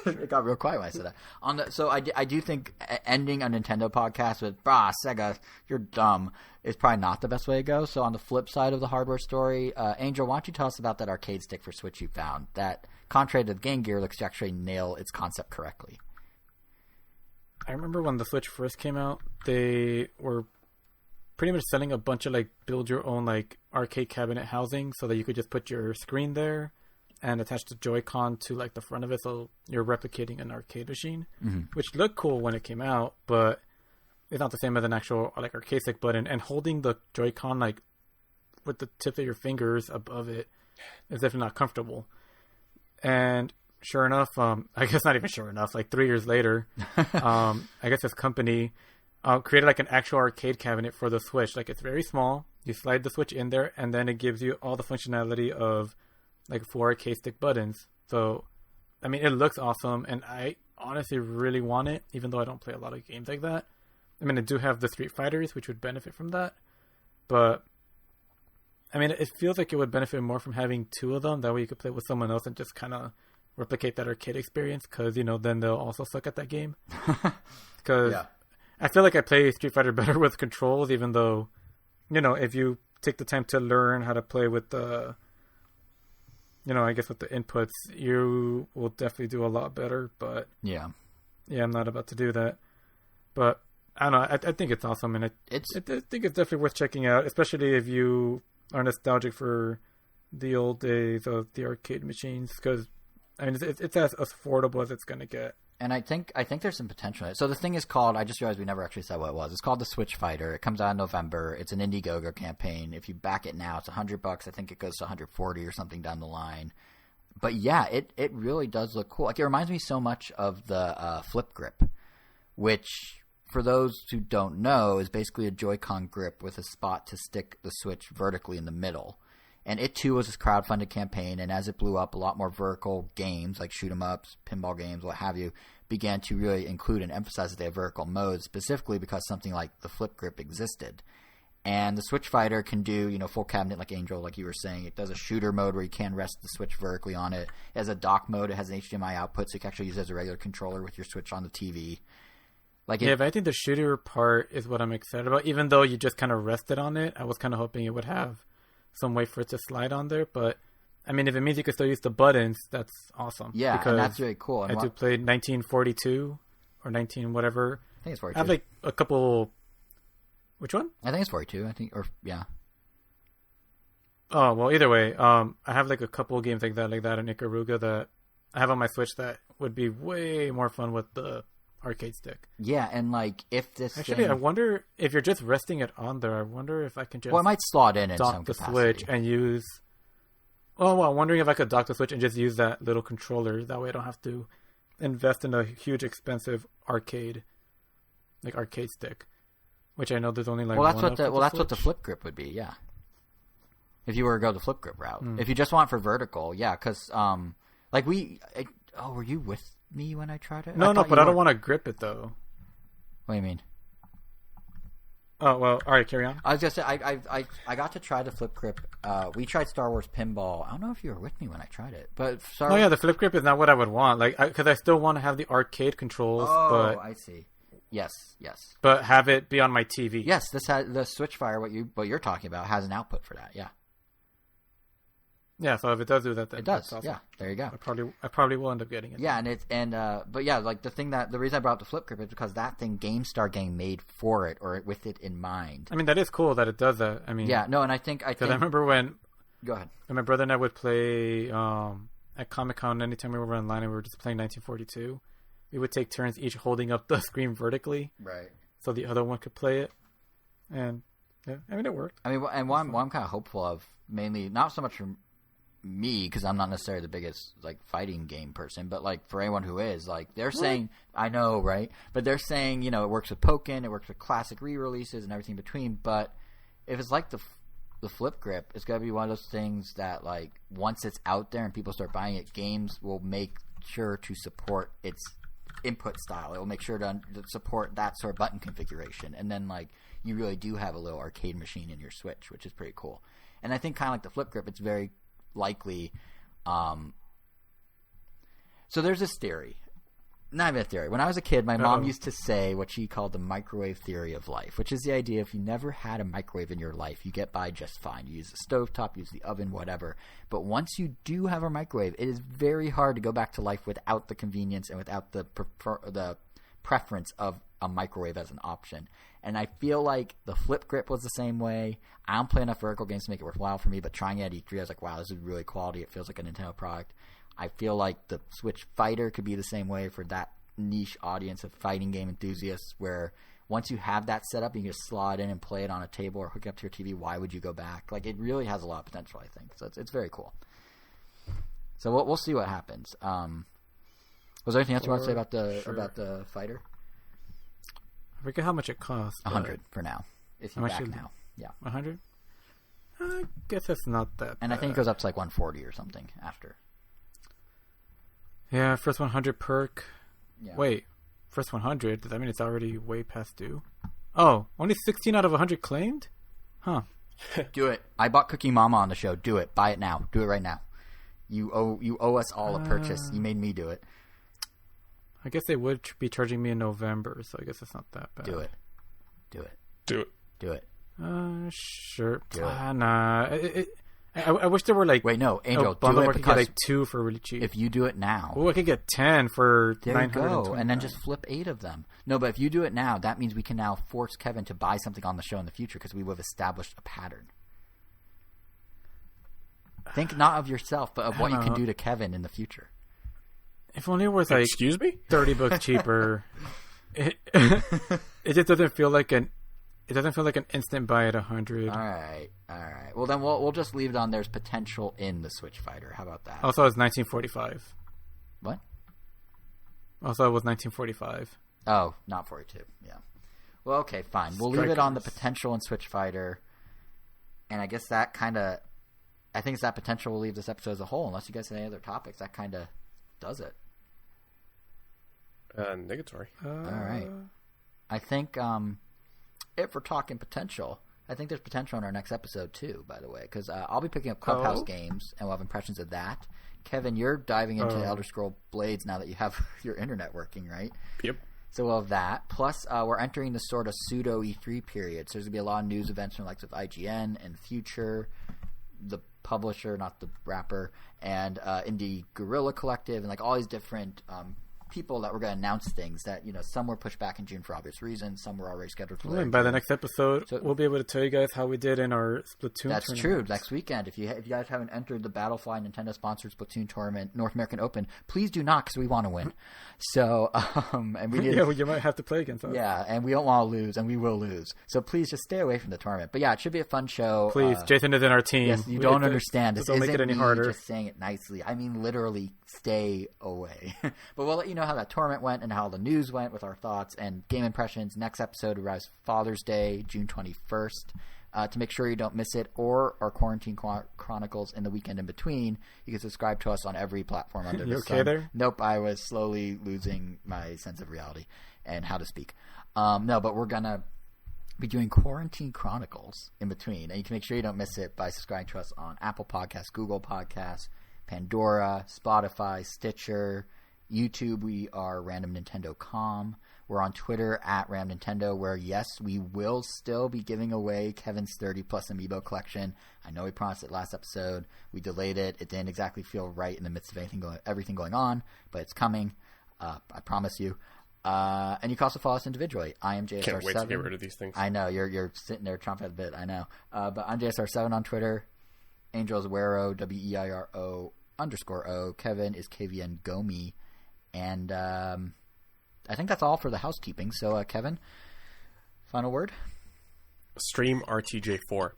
It got real quiet when I said that. So I do think ending a Nintendo podcast with Sega, you're dumb, is probably not the best way to go. So on the flip side of the hardware story, Angel, why don't you tell us about that arcade stick for Switch you found that, contrary to the Game Gear, looks to actually nail its concept correctly? I remember when the Switch first came out, they were pretty much selling a bunch of like build your own like arcade cabinet housing so that you could just put your screen there and attach the Joy-Con to like the front of it, so you're replicating an arcade machine, which looked cool when it came out, but it's not the same as an actual like arcade stick button. And holding the Joy-Con like with the tips of your fingers above it is definitely not comfortable. And sure enough, I guess not even sure enough, like 3 years later, I guess this company created like an actual arcade cabinet for the Switch. Like, it's very small. You slide the Switch in there, and then it gives you all the functionality of like 4 arcade stick buttons. So, I mean, it looks awesome, and I honestly really want it, even though I don't play a lot of games like that. I mean, I do have the Street Fighters, which would benefit from that, but I mean, it feels like it would benefit more from having 2 of them. That way you could play with someone else and just kind of replicate that arcade experience, because, you know, then they'll also suck at that game. Because I feel like I play Street Fighter better with controls, even though, you know, if you take the time to learn how to play with the, you know, I guess with the inputs, you will definitely do a lot better. But yeah, I'm not about to do that. But I don't know. I think it's awesome, and I think it's definitely worth checking out, especially if you are nostalgic for the old days of the arcade machines, because I mean, it's as affordable as it's going to get. And I think there's some potential in it. So the thing is called, I just realized we never actually said what it was. It's called the Switch Fighter. It comes out in November. It's an Indiegogo campaign. If you back it now, it's $100. I think it goes to $140 or something down the line. But yeah, it really does look cool. Like, it reminds me so much of the Flip Grip, which, for those who don't know, is basically a Joy-Con grip with a spot to stick the Switch vertically in the middle. And it, too, was this crowdfunded campaign, and as it blew up, a lot more vertical games, like shoot-'em-ups, pinball games, what have you, began to really include and emphasize that they have vertical modes, specifically because something like the Flip Grip existed. And the Switch Fighter can do, you know, full cabinet like Angel, like you were saying. It does a shooter mode where you can rest the Switch vertically on it. It has a dock mode. It has an HDMI output, so you can actually use it as a regular controller with your Switch on the TV. But I think the shooter part is what I'm excited about. Even though you just kind of rested on it, I was kind of hoping it would have some way for it to slide on there. But I mean, if it means you can still use the buttons, that's awesome. Yeah, and that's really cool. And I do play 1942 or 19 whatever. I think it's 42. I have like a couple. Which one? I think it's 42. Yeah. Oh well, either way, I have like a couple games like that in Ikaruga that I have on my Switch that would be way more fun with the arcade stick. Yeah, and like, if this actually, I wonder if you're just resting it on there. I wonder if I can just it might slot in dock some the capacity. Switch and use. Oh well, I'm wondering if I could dock the Switch and just use that little controller. That way, I don't have to invest in a huge, expensive arcade stick, which I know there's only like. That's what the Flip Grip would be. Yeah. If you were to go the Flip Grip route, if you just want for vertical, yeah, because were you with me when I tried it? No, but I don't want to grip it though. What do you mean? Oh well, all right, carry on. I was gonna say I got to try the Flip Grip. We tried Star Wars Pinball. I don't know if you were with me when I tried it, but the Flip Grip is not what I would want. Like, because I still want to have the arcade controls. Oh, but I see. Yes. But have it be on my TV. Yes, this has the Switch Fire. What you're talking about has an output for that. Yeah. Yeah, so if it does do that, then it does. Awesome. Yeah, there you go. I probably will end up getting it. Yeah, but yeah, like the reason I brought up the Flip Grip is because that thing GameStar getting made for it or with it in mind. I mean, that is cool that it does that. I mean, yeah, no, and I think because I remember when. Go ahead. When my brother and I would play at Comic-Con, anytime we were online and we were just playing 1942, we would take turns each holding up the screen vertically, right? So the other one could play it, and yeah, I mean, it worked. I mean, and what I'm kind of hopeful of, mainly not so much from me, because I'm not necessarily the biggest like fighting game person, but like for anyone who is, like they're saying, I know, right? But they're saying, you know, it works with Pokken, it works with classic re-releases and everything in between. But if it's like the Flip Grip, it's gotta be one of those things that, like, once it's out there and people start buying it, games will make sure to support its input style. It will make sure to support that sort of button configuration, and then like you really do have a little arcade machine in your Switch, which is pretty cool. And I think kind of like the Flip Grip, it's very likely. So there's this theory, not even a theory. When I was a kid, my mom used to say what she called the microwave theory of life, which is the idea if you never had a microwave in your life, you get by just fine. You use the stovetop, use the oven, whatever. But once you do have a microwave, it is very hard to go back to life without the convenience and without the preference of a microwave as an option. And I feel like the flip grip was the same way. I don't play enough vertical games to make it worthwhile for me, but trying it at E3, I was like, wow, this is really quality. It feels like a Nintendo product. I feel like the Switch Fighter could be the same way for that niche audience of fighting game enthusiasts, where once you have that set up, you can just slot it in and play it on a table or hook it up to your TV. Why would you go back? Like, it really has a lot of potential, I think. So it's very cool. So we'll see what happens. Was there anything else you want to say about the Fighter? I forget how much it costs. 100 for now. If you back now, yeah. 100. I guess it's not that. And bad. I think it goes up to like 140 or something after. Yeah, first 100 perk. Yeah. Wait, first 100? Does that mean it's already way past due? Oh, only 16 out of 100 claimed? Huh. Do it. I bought Cookie Mama on the show. Do it. Buy it now. Do it right now. You owe us all a purchase. You made me do it. I guess they would be charging me in November, so I guess it's not that bad. Do it. Do it. Do it. Do it. Sure. Do it. Nah. I wish there were like... Wait, no, Angel, do it because... Get like 2 for really cheap. If you do it now... Oh, I could get 10 for there you go, and then just flip 8 of them. No, but if you do it now, that means we can now force Kevin to buy something on the show in the future because we would have established a pattern. Think not of yourself, but of what you can do to Kevin in the future. If only it was like... Excuse me? $30 cheaper. It just doesn't feel like an... It doesn't feel like an instant buy at 100. All right. Well, then we'll just leave it on. There's potential in the Switch Fighter. How about that? Also, it's 1945. What? Also, it was 1945. Oh, not 42. Yeah. Well, okay, fine. We'll leave it on the potential in Switch Fighter, and I guess that kind of... I think it's that potential we'll leave this episode as a whole. Unless you guys have any other topics, that kind of does it. Negatory. All right. I think if we're talking potential, I think there's potential in our next episode too, by the way, because I'll be picking up Clubhouse games, and we'll have impressions of that. Kevin, you're diving into Elder Scrolls Blades now that you have your internet working, right? Yep. So we'll have that. Plus, we're entering the sort of pseudo E3 period, so there's going to be a lot of news events from the likes of IGN and Future, the publisher, not the rapper, and Indie Guerrilla Collective, and like all these different people that were going to announce things that, you know, some were pushed back in June for obvious reasons, some were already scheduled for later. By the next episode, we'll be able to tell you guys how we did in our Splatoon That's tournament. true. Next weekend, if you guys haven't entered the Battlefly Nintendo-sponsored Splatoon tournament, North American Open, please do not, because we want to win. So, and we did. Yeah, well, you might have to play against us. Yeah, and we don't want to lose, and we will lose. So please just stay away from the tournament. But yeah, it should be a fun show. Please, Jason is in our team. Yes, you don't understand. This don't make it any harder. Just saying it nicely. I mean, literally, stay away. But we'll let you know how that tournament went and how the news went with our thoughts and game impressions. Next episode arrives Father's Day, June 21st. To make sure you don't miss it, or our Quarantine Chronicles in the weekend in between, you can subscribe to us on every platform under the sun. You okay there? Nope, I was slowly losing my sense of reality and how to speak. No, but we're going to be doing Quarantine Chronicles in between, and you can make sure you don't miss it by subscribing to us on Apple Podcasts, Google Podcasts, Pandora, Spotify, Stitcher, YouTube. We are RandomNintendo.com. We're on Twitter at RamNintendo, where, yes, we will still be giving away Kevin's 30-plus Amiibo collection. I know we promised it last episode. We delayed it. It didn't exactly feel right in the midst of everything going on, but it's coming. I promise you. And you can also follow us individually. I am JSR7. Can't wait to get rid of these things. I know. You're sitting there chomping at the bit. I know. But I'm JSR7 on Twitter. Angel is Weiro, WEIRO_O. Kevin is KVN Gomi. And I think that's all for the housekeeping. So, Kevin, final word? Stream RTJ4.